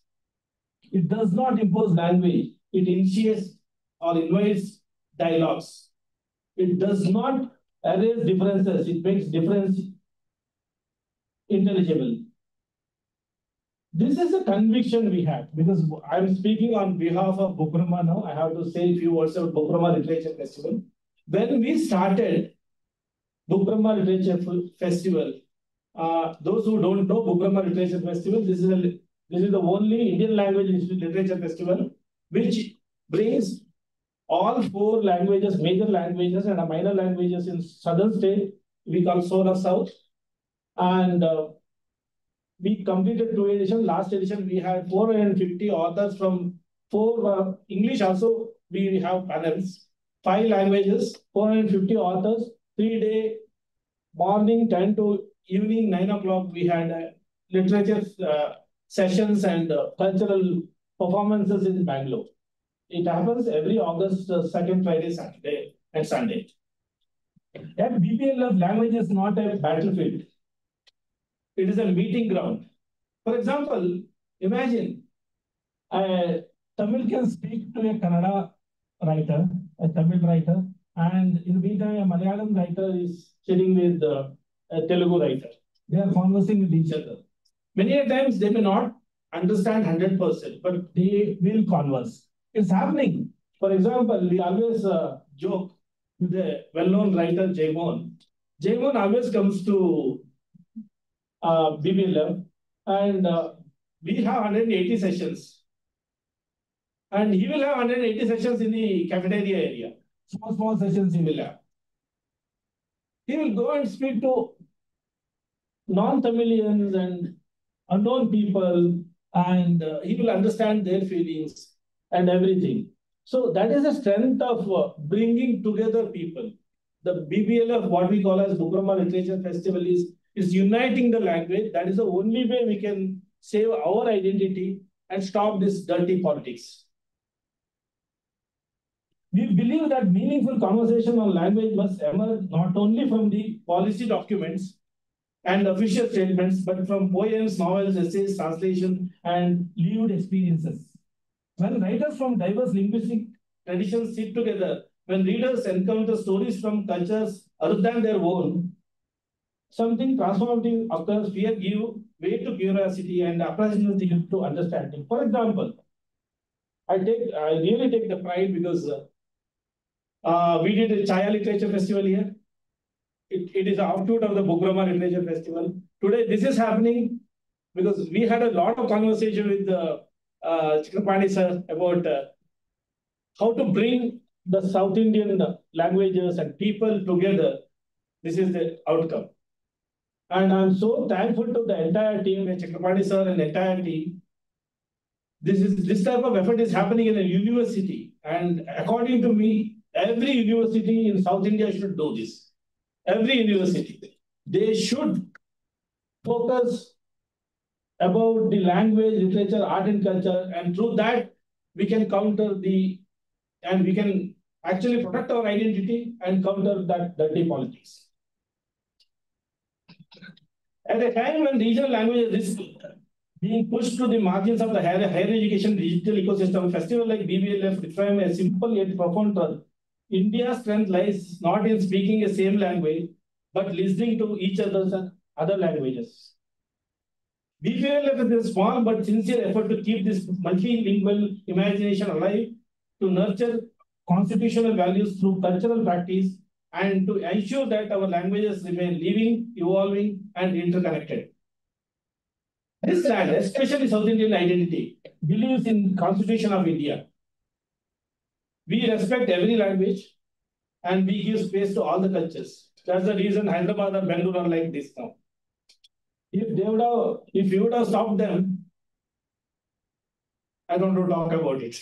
It does not impose language, it initiates or invites dialogues. It does not erase differences, it makes difference intelligible. This is a conviction we have because I'm speaking on behalf of Bukrama now. I have to say a few words about Bukrama Literature Festival. When we started Bukrama Literature Festival, those who don't know Bukrama Literature Festival, this is the only Indian language literature festival which brings all 4 languages, major languages and minor languages in southern state. We call Sora South. And we completed 2 editions. Last edition, we had 450 authors from 4 English also. We have panels, 5 languages, 450 authors, 3-day morning 10 to evening 9 o'clock. We had literature sessions and cultural performances in Bangalore. It happens every August 2nd Friday, Saturday, and Sunday. At BPLF, language is not a battlefield. It is a meeting ground. For example, imagine a Tamil can speak to a Kannada writer, a Tamil writer, and in the meantime, a Malayalam writer is sitting with a Telugu writer. They are conversing with each other. Many times they may not understand 100%, but they will converse. It's happening. For example, we always joke with a well-known writer, Jaimon. Jaimon always comes to BBLF, and we have 180 sessions. And he will have 180 sessions in the cafeteria area. Small sessions he will have. He will go and speak to non-Tamilians and unknown people, and he will understand their feelings and everything. So that is the strength of bringing together people. The BBLF, what we call as Bukrama Literature Festival, is uniting the language. That is the only way we can save our identity and stop this dirty politics. We believe that meaningful conversation on language must emerge not only from the policy documents and official statements, but from poems, novels, essays, translation, and lived experiences. When writers from diverse linguistic traditions sit together, when readers encounter stories from cultures other than their own, something transformative occurs. Fear gives way to curiosity and appraisal to understanding. For example, I really take the pride because we did a Chaya Literature Festival here. It is an output of the Bukrama Literature Festival. Today, this is happening because we had a lot of conversation with Chakrapani sir about how to bring the South Indian languages and people together. This is the outcome. And I'm so thankful to the entire team, Chakrapani sir and the entire team. This type of effort is happening in a university. And according to me, every university in South India should do this. Every university. They should focus about the language, literature, art and culture. And through that, we can we can actually protect our identity and counter that dirty politics. At a time when regional languages risk being pushed to the margins of the higher education digital ecosystem, festival like BBLF reframe a simple yet profound truth. India's strength lies not in speaking the same language, but listening to each other's other languages. BPLF is a small but sincere effort to keep this multilingual imagination alive, to nurture constitutional values through cultural practice, and to ensure that our languages remain living, evolving, and interconnected. This land, especially South Indian identity, believes in the Constitution of India. we respect every language and we give space to all the cultures. That's the reason Hyderabad and Bangalore are like this now. If you would have stopped them, I don't know talk about it.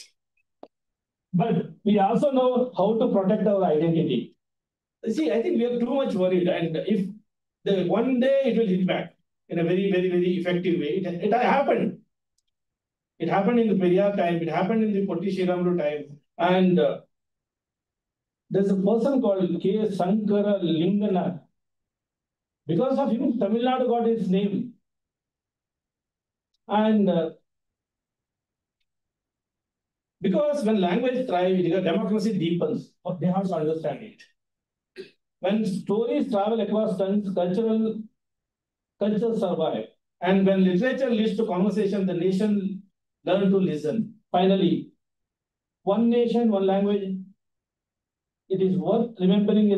But we also know how to protect our identity. See, I think we are too much worried, and if one day it will hit back in a very, very, very effective way. It happened. It happened in the Periyar time. It happened in the Potti Sriramulu time. And there's a person called K. Sankara Lingana. Because of him, Tamil Nadu got its name. And because when language thrives, democracy deepens. They have to understand it. When stories travel across cultures survive. And when literature leads to conversation, the nation learn to listen. Finally, one nation, one language. It is worth remembering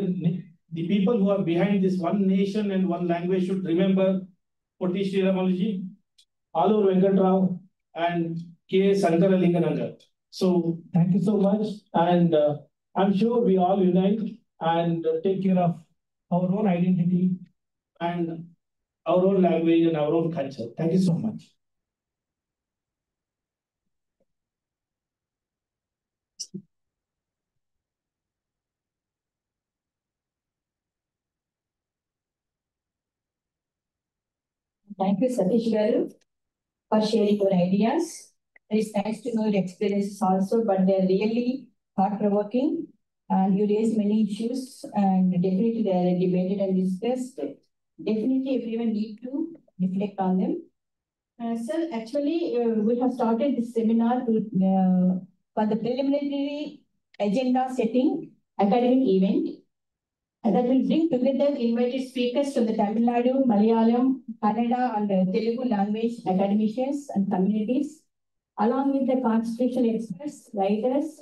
the people who are behind this one nation and one language should remember Potti Sriramulu, Alur Venkatrao, and K. Sankara Lingananga. So thank you so much. And I'm sure we all unite and take care of our own identity and our own language and our own culture. Thank you so much. Thank you, Satish Garu, for sharing your ideas. It's nice to know your experiences also, but they're really thought-provoking. And you raised many issues, and definitely they are debated and discussed. Definitely, everyone need to reflect on them. Sir, actually, we have started this seminar for the preliminary agenda setting academic event. And that will bring together invited speakers from the Tamil Nadu, Malayalam, Kannada, and Telugu language academicians and communities, along with the constitutional experts, writers,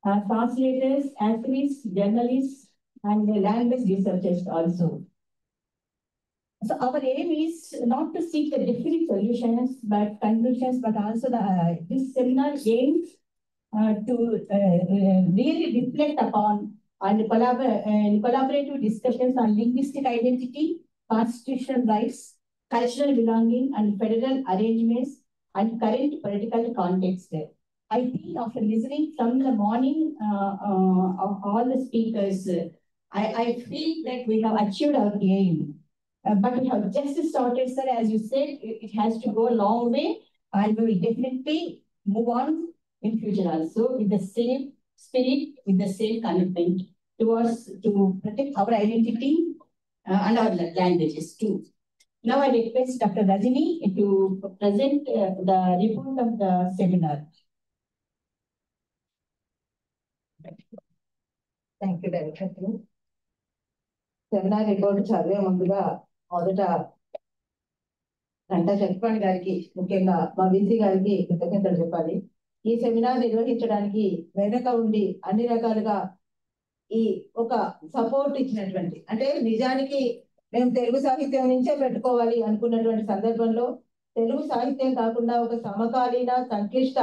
translators, activists, journalists, and language researchers also. So our aim is not to seek the definite solutions, but conclusions, but also this seminar aims to really reflect upon and collaborative discussions on linguistic identity, constitutional rights, cultural belonging, and federal arrangements and current political context. I think after listening from the morning of all the speakers, I feel that we have achieved our aim. But we have just started, sir. As you said, it has to go a long way, and we will definitely move on in future also with the same spirit, with the same commitment to protect our identity and our languages too. Now I request Dr. Rajini to present the report of the seminar. Thank you, Director. Seminar report చదివే ముందుగా మొదట గంటా చక్రపాణి గారికి ముఖ్యంగా మా VC గారికి కృతజ్ఞతలు చెప్పాలి. ఈ సెమినార్ నిర్వహించడానికి వెనక ఉండి అన్ని రకాలుగా ఈ ఒక సపోర్ట్ ఇచ్చినటువంటి, అంటే నిజానికి మేము తెలుగు సాహిత్యం నుంచే పెట్టుకోవాలి అనుకున్నటువంటి సందర్భంలో తెలుగు సాహిత్యం కాకుండా ఒక సమకాలీన సంక్లిష్ట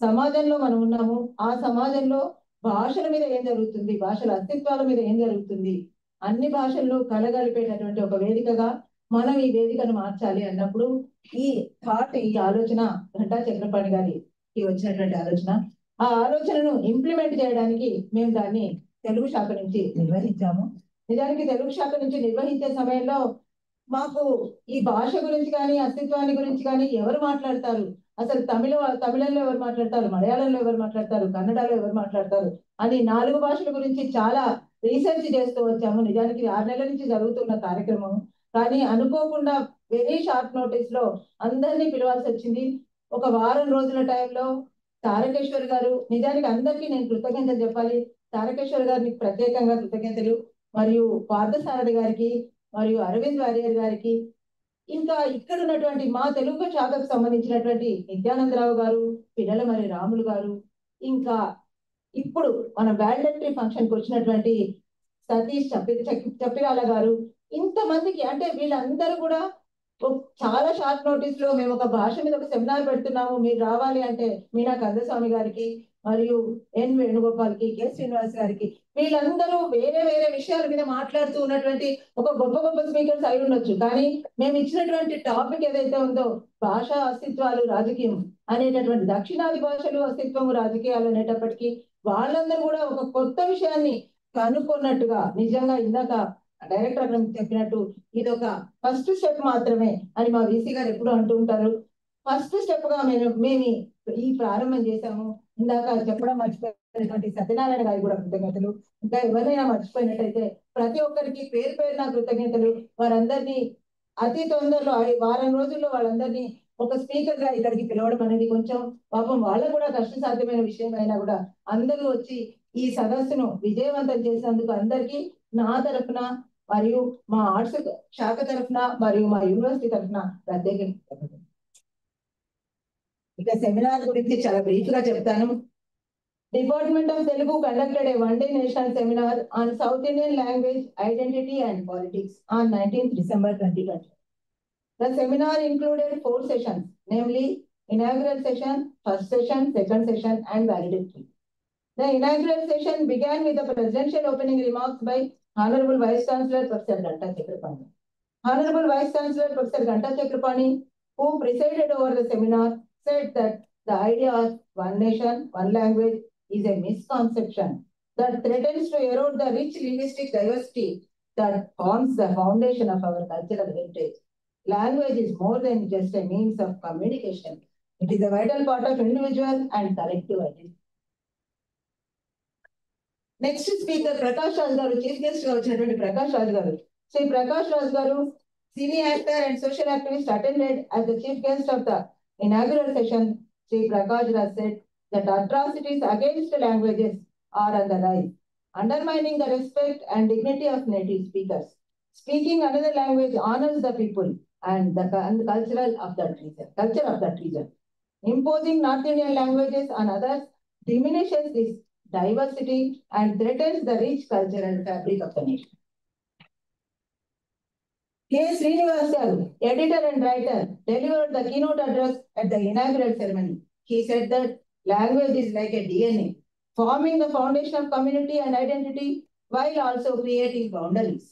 సమాజంలో మనం ఉన్నాము. ఆ సమాజంలో భాషల మీద ఏం జరుగుతుంది, భాషల అస్తిత్వాల మీద ఏం జరుగుతుంది, అన్ని భాషల్లో కలగలిపేటటువంటి ఒక వేదికగా మనం ఈ వేదికను మార్చాలి అన్నప్పుడు ఈ ఆలోచన ఘంటా చక్రపాణి గారికి వచ్చినటువంటి ఆలోచన. ఆ ఆలోచనను ఇంప్లిమెంట్ చేయడానికి మేము దాన్ని తెలుగు శాఖ నుంచి నిర్వహించాము. నిజానికి తెలుగు శాఖ నుంచి నిర్వహించే సమయంలో మాకు ఈ భాష గురించి కానీ అస్తిత్వాన్ని గురించి కానీ ఎవరు మాట్లాడతారు, అసలు తమిళంలో ఎవరు మాట్లాడతారు, మలయాళంలో ఎవరు మాట్లాడతారు, కన్నడలో ఎవరు మాట్లాడతారు అని 4 భాషల గురించి చాలా రీసెర్చ్ చేస్తూ వచ్చాము. నిజానికి 6 నెలల నుంచి జరుగుతున్న కార్యక్రమం. కానీ అనుకోకుండా వెరీ షార్ట్ నోటీస్ లో అందరినీ పిలవాల్సి వచ్చింది. ఒక వారం రోజుల టైంలో తారకేశ్వర్ గారు, నిజానికి అందరికీ నేను కృతజ్ఞతలు చెప్పాలి. తారకేశ్వర్ గారికి ప్రత్యేకంగా కృతజ్ఞతలు, మరియు పార్థసారథి గారికి, మరియు అరవింద్ వారియర్ గారికి, ఇంకా ఇక్కడ ఉన్నటువంటి మా తెలుగు శాఖకు సంబంధించినటువంటి నిత్యానందరావు గారు, పిల్లలమరి రాములు గారు, ఇంకా ఇప్పుడు మన వ్యాలిడేటరీ ఫంక్షన్కి వచ్చినటువంటి సతీష్ చప్పిరాల గారు, ఇంతమందికి, అంటే వీళ్ళందరూ కూడా చాలా షార్ట్ నోటీస్ లో మేము ఒక భాష మీద ఒక సెమినార్ పెడుతున్నాము, మీరు రావాలి అంటే మీనా కందస్వామి గారికి, మరియు ఎన్ వేణుగోపాల్కి, కె శ్రీనివాస్ గారికి, వీళ్ళందరూ వేరే వేరే విషయాల మీద మాట్లాడుతూ ఉన్నటువంటి ఒక గొప్ప గొప్ప స్పీకర్స్ అయి ఉండొచ్చు. కానీ మేము ఇచ్చినటువంటి టాపిక్ ఏదైతే ఉందో భాషా అస్తిత్వాలు రాజకీయం అనేటటువంటి దక్షిణాది భాషలు అస్తిత్వము రాజకీయాలు అనేటప్పటికీ వాళ్ళందరూ కూడా ఒక కొత్త విషయాన్ని కనుక్కున్నట్టుగా, నిజంగా ఇందాక డైరెక్టర్ చెప్పినట్టు ఇది ఒక ఫస్ట్ స్టెప్ మాత్రమే అని మా వీసీ గారు ఎప్పుడు అంటూ ఉంటారు. ఫస్ట్ స్టెప్ గా మేము ఈ ప్రారంభం చేశాము. ఇందాక చెప్పడం మర్చిపోయినటువంటి సత్యనారాయణ గారికి కూడా కృతజ్ఞతలు. ఇంకా ఎవరైనా మర్చిపోయినట్టయితే ప్రతి ఒక్కరికి పేరు పేరున కృతజ్ఞతలు. వారందరినీ అతి తొందరలో వారం రోజుల్లో వాళ్ళందరినీ ఒక స్పీకర్ గా ఇక్కడికి పిలవడం అనేది కొంచెం పాపం వాళ్ళకు కూడా కష్టసాధ్యమైన విషయం అయినా కూడా అందరూ వచ్చి ఈ సదస్సును విజయవంతం చేసినందుకు అందరికీ నా తరఫున మరియు మా ఆర్ట్స్ శాఖ తరఫున మరియు మా యూనివర్సిటీ తరఫున ప్రత్యేక ఇక సెమినార్ గురించి చాలా బ్రీఫ్ గా చెప్తాను. Department of Telugu conducted a one-day national seminar on South Indian language, identity and politics on 19th December 2020. The seminar included 4 sessions, namely inaugural session, first session, second session and valedictory. The inaugural session began with the presidential opening remarks by Honorable Vice Chancellor Professor Ganta Chakrapani. Honorable Vice Chancellor Professor Ganta Chakrapani, who presided over the seminar, said that the idea of one nation, one language is a misconception that threatens to erode the rich linguistic diversity that forms the foundation of our cultural heritage. Language is more than just a means of communication. It is a vital part of individual and collective identity. Next speaker, Prakash Raj garu, chief guest ga vachinatuvanti Prakash Raj garu. Sri Prakash Raj garu, senior actor and social activist, attended as the chief guest of the inaugural session. Sri Prakash Raj said that atrocities against languages are on the rise, undermining the respect and dignity of native speakers. Speaking another language honors the people and the culture of that region. Imposing North Indian languages on others diminishes this diversity and threatens the rich cultural fabric of the nation. K. Srinivas garu, editor and writer, delivered the keynote address at the inaugural ceremony. He said that language is like a DNA, forming the foundation of community and identity while also creating boundaries.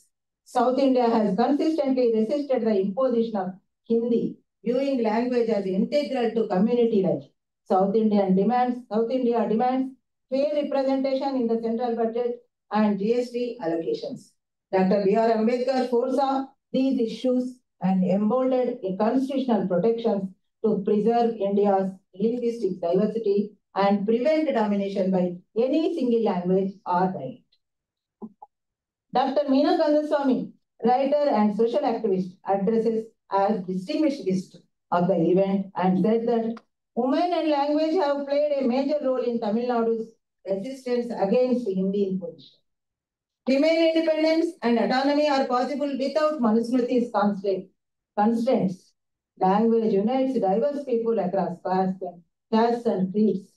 South India has consistently resisted the imposition of Hindi, viewing language as integral to community life. South India demands fair representation in the central budget and GST allocations. Dr. B.R. Ambedkar foresaw these issues and emboldened in constitutional protections to preserve India's linguistic diversity and prevent domination by any single language or dialect. Dr. Meena Kandaswamy, writer and social activist, addresses as distinguished guest of the event and said that women and language have played a major role in Tamil Nadu's resistance against Hindi imposition. Female independence and autonomy are possible without Manusmriti's constraints. Language unites diverse people across castes and creeds.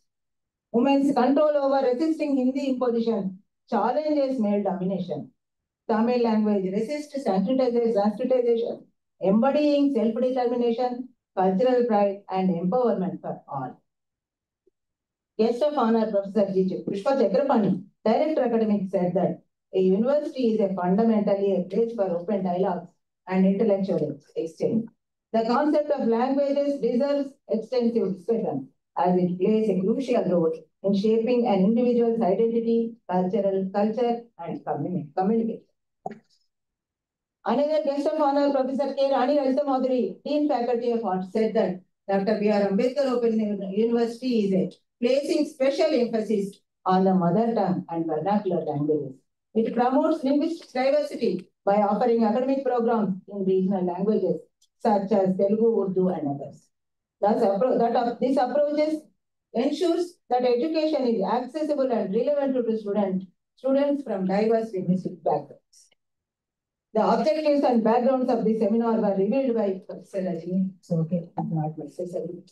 Women's control over resisting Hindi imposition challenges male domination. Tamil language resists sanskritization, embodying self-determination, cultural pride, and empowerment for all. Guest of honor, Professor G. Pushpa Chakrapani, Director Academic, said that a university is fundamentally a place for open dialogues and intellectual exchange. The concept of languages deserves extensive discussion as it plays a crucial role in shaping an individual's identity, culture, and communication. Another guest of honor, Professor K. Rani Rajita Madhuri, Dean Faculty of Arts, said that Dr. B.R. Ambedkar Open University is placing special emphasis on the mother tongue and vernacular languages. It promotes linguistic diversity by offering academic programs in regional languages such as Telugu, Urdu, and others. This approach ensures that education is accessible and relevant to students from diverse linguistic backgrounds. The objectives and backgrounds of the seminar were revealed by Professor Rajini. So, okay, not necessary.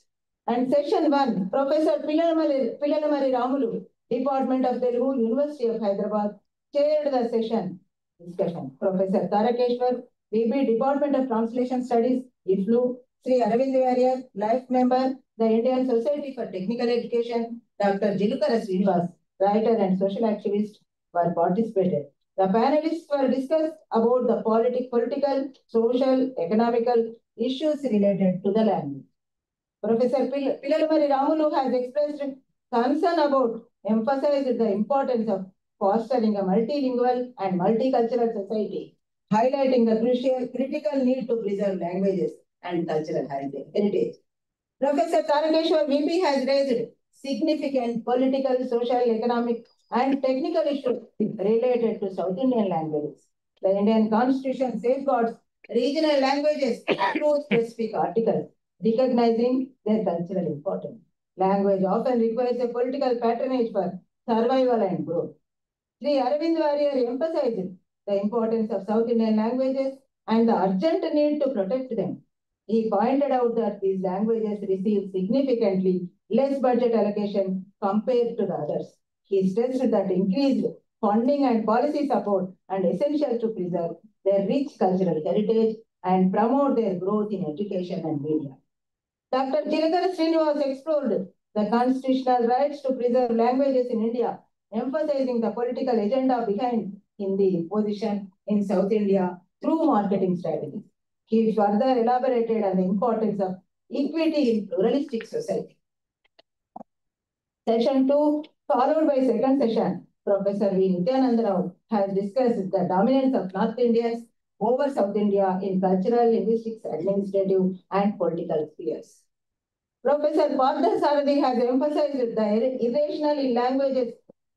And session 1, Professor Pilanamari Ramulu, Department of Telugu, University of Hyderabad, chaired the session discussion. Professor Tarakeshwar, VP, Department of Translation Studies, IFLU, Sri Aravind Varya, Life Member, the Indian Society for Technical Education, Dr. Jilukara Srinivas, writer and social activist, were participated. The panelists were discussed about the political, social, economical issues related to the language. Professor Pillalamari Ramulu has expressed concern about, emphasized the importance of fostering a multilingual and multicultural society, highlighting the critical need to preserve languages and cultural heritage. Professor Tarakeshwar VP has raised significant political, social, economic, and technical issues related to South Indian languages. The Indian Constitution safeguards regional languages through specific articles, recognizing their cultural importance. Language often requires a political patronage for survival and growth. Sri Aravind Warrior emphasized the importance of South Indian languages and the urgent need to protect them. He pointed out that these languages receive significantly less budget allocation compared to the others. He stressed that increased funding and policy support are essential to preserve their rich cultural heritage and promote their growth in education and media. Dr. Jilukara Srinivas explored the constitutional rights to preserve languages in India, emphasizing the political agenda behind Hindi imposition in South India through marketing strategies. He further elaborated on the importance of equity in pluralistic society. Session 2, followed by second session, Professor V. Nityananda Rao has discussed the dominance of North Indians over South India in cultural, linguistics, administrative, and political spheres. Professor Partha Sarathi has emphasized the irrational in languages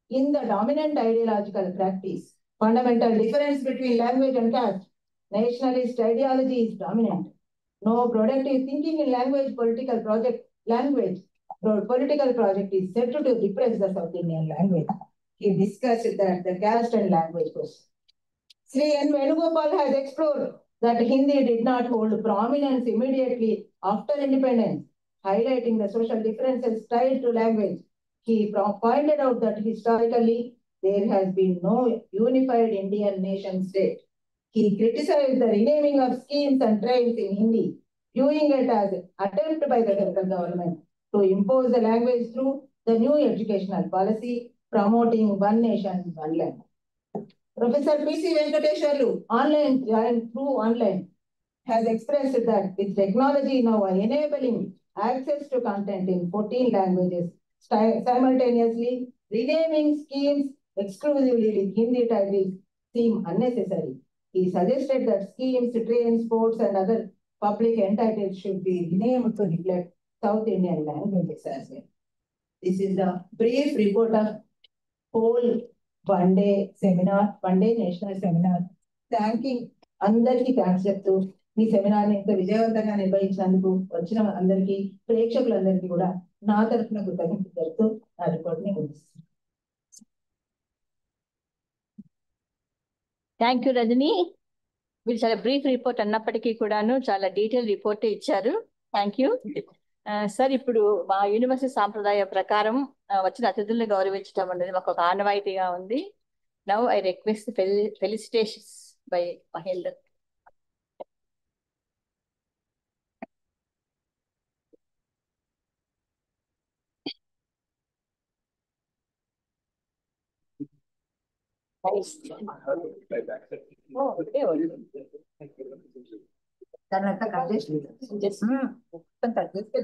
in the dominant ideological practice. Fundamental difference between language and caste. Nationalist ideology is dominant. No productive thinking in political project is set to repress the South Indian language. He discussed that the caste and language question. Sri N. Venugopal has explored that Hindi did not hold prominence immediately after independence, highlighting the social differences tied to language. He pointed out that historically there has been no unified Indian nation state. He criticized the renaming of schemes and trains in Hindi, viewing it as an attempt by the federal government to impose the language through the new educational policy promoting one nation, one language. Professor P.C. Venkateshwarlu, online, has expressed that with technology now enabling access to content in 14 languages, simultaneously renaming schemes exclusively with Hindi titles seem unnecessary. He suggested that schemes, trains, sports, and other public entities should be renamed to reflect South Indian languages as well. This is the brief report of whole one-day national seminar. Thanking అందరికీ thanks చెప్తూ ఈ సెమినార్ని ఇంత విజయవంతంగా నిర్వహించినందుకు వచ్చిన అందరికీ ప్రేక్షకులందరికీ కూడా నా తరఫున కృతజ్ఞతలు చెప్తూ నా రిపోర్ట్ని ముగిస్తున్నాను. Thank you Rajani. మీరు చాలా బ్రీఫ్ రిపోర్ట్ అన్నప్పటికీ కూడాను చాలా డీటెయిల్ రిపోర్ట్ ఇచ్చారు. Thank you sir. ఇప్పుడు మా యూనివర్సిటీ సాంప్రదాయ ప్రకారం వచ్చిన అతిథుల్ని గౌరవించడం అనేది మాకు ఒక ఆనవాయితీగా ఉంది. Now I request felicitations by Mahender. దాన్నంతా కట్ చేసి మొత్తం కట్ చేస్తే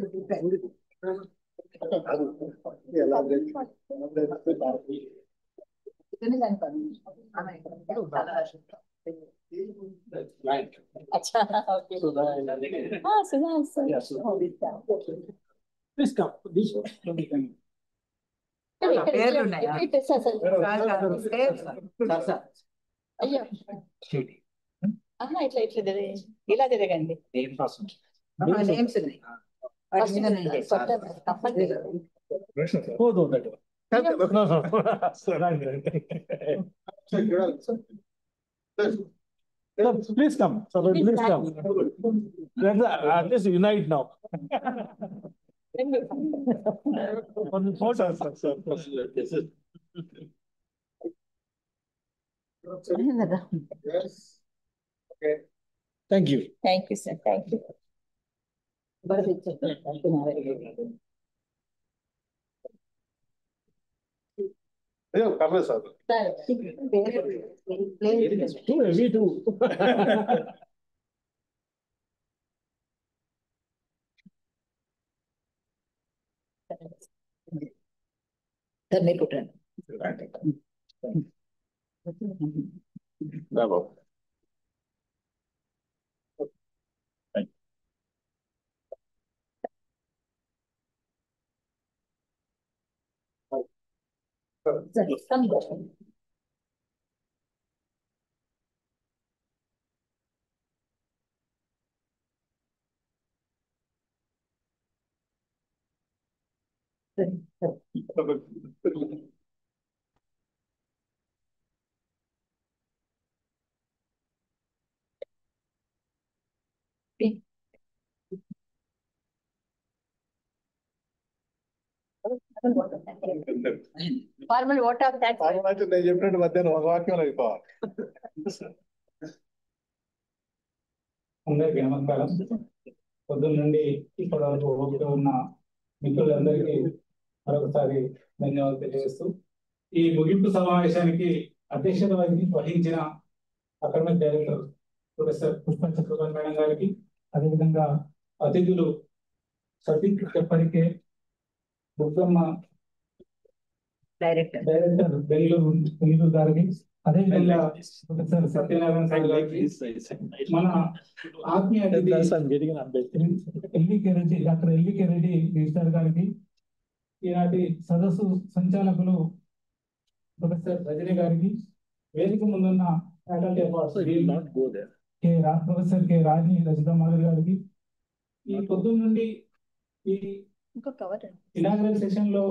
అయ్యో ఇట్లా ఇలా తిరగండి. నేమ్స్ ఉన్నాయి. Please come. So please come. Let's at least unite now. Yes. Okay. Thank you. Thank you, sir. Thank you. అయ్యో పర్లేదు sir. Too heavy too. Sir మీరు కుట్టండి. బాబు. Formal vote of that. అయితే నేను చెప్పినట్టు మధ్యాహ్నం ఒక వాక్యం అయిపోవాలి. అందరికీ నమస్కారం. పొద్దున్న నుండి ఇప్పటి వరకు ఓపిక ఉన్న మిత్రులందరికీ మరొకసారి ధన్యవాదాలు తెలియజేస్తూ ఈ ముగింపు సమావేశానికి అధ్యక్షత వహించిన అకాడమిక్ డైరెక్టర్ ప్రొఫెసర్ పుష్ప చక్రవర్తి మేడం గారికి, అదేవిధంగా అతిథులు సతీష్ చెప్పరికే, దుర్గమ్మ డైరెక్టర్ బెంగళూరు గారికి, అదేవిధంగా ప్రొఫెసర్ సత్యనారాయణ సార్ గారికి, మన ఆత్మీయ అతిథి డాక్టర్ ఎల్వికే రెడ్డి రిజిస్టర్ గారికి, ఈనాటి సదస్సు సంచాలకులు ప్రొఫెసర్ రజనీ గారికి, వేదిక ముందున్న ఫ్యాకల్టీ ప్రొఫెసర్ కె రాజీ రజితమాధవ్ గారికి, ఈ పొద్దున్న నుండి ఈ ఇనాగ్రల్ సెషన్ లో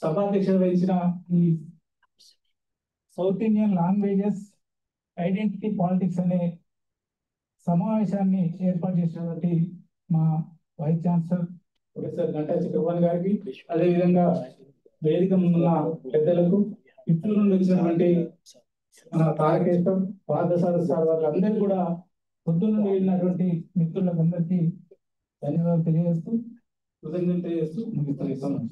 సభాధ్యక్షత వహించిన ఈ south Indian languages identity politics అనే సమావేశాన్ని ఏర్పాటు చేసినటువంటి మా వైస్ ఛాన్సలర్ ప్రొఫెసర్ గంటా చక్రవర్తి గారికి, అదేవిధంగా వేదిక ముందున్న పెద్దలకు, ఇట్లు నుండి వచ్చినటువంటి మన తారకేశ్వర్ పార్థసారథి సార్ వాళ్ళందరికీ కూడా పొద్దున్న నుండి వెళ్ళినటువంటి మిత్రులకు అందరికీ ధన్యవాదాలు తెలియజేస్తూ కృతజ్ఞతలు తెలియజేస్తూ ముగిస్తున్నాను.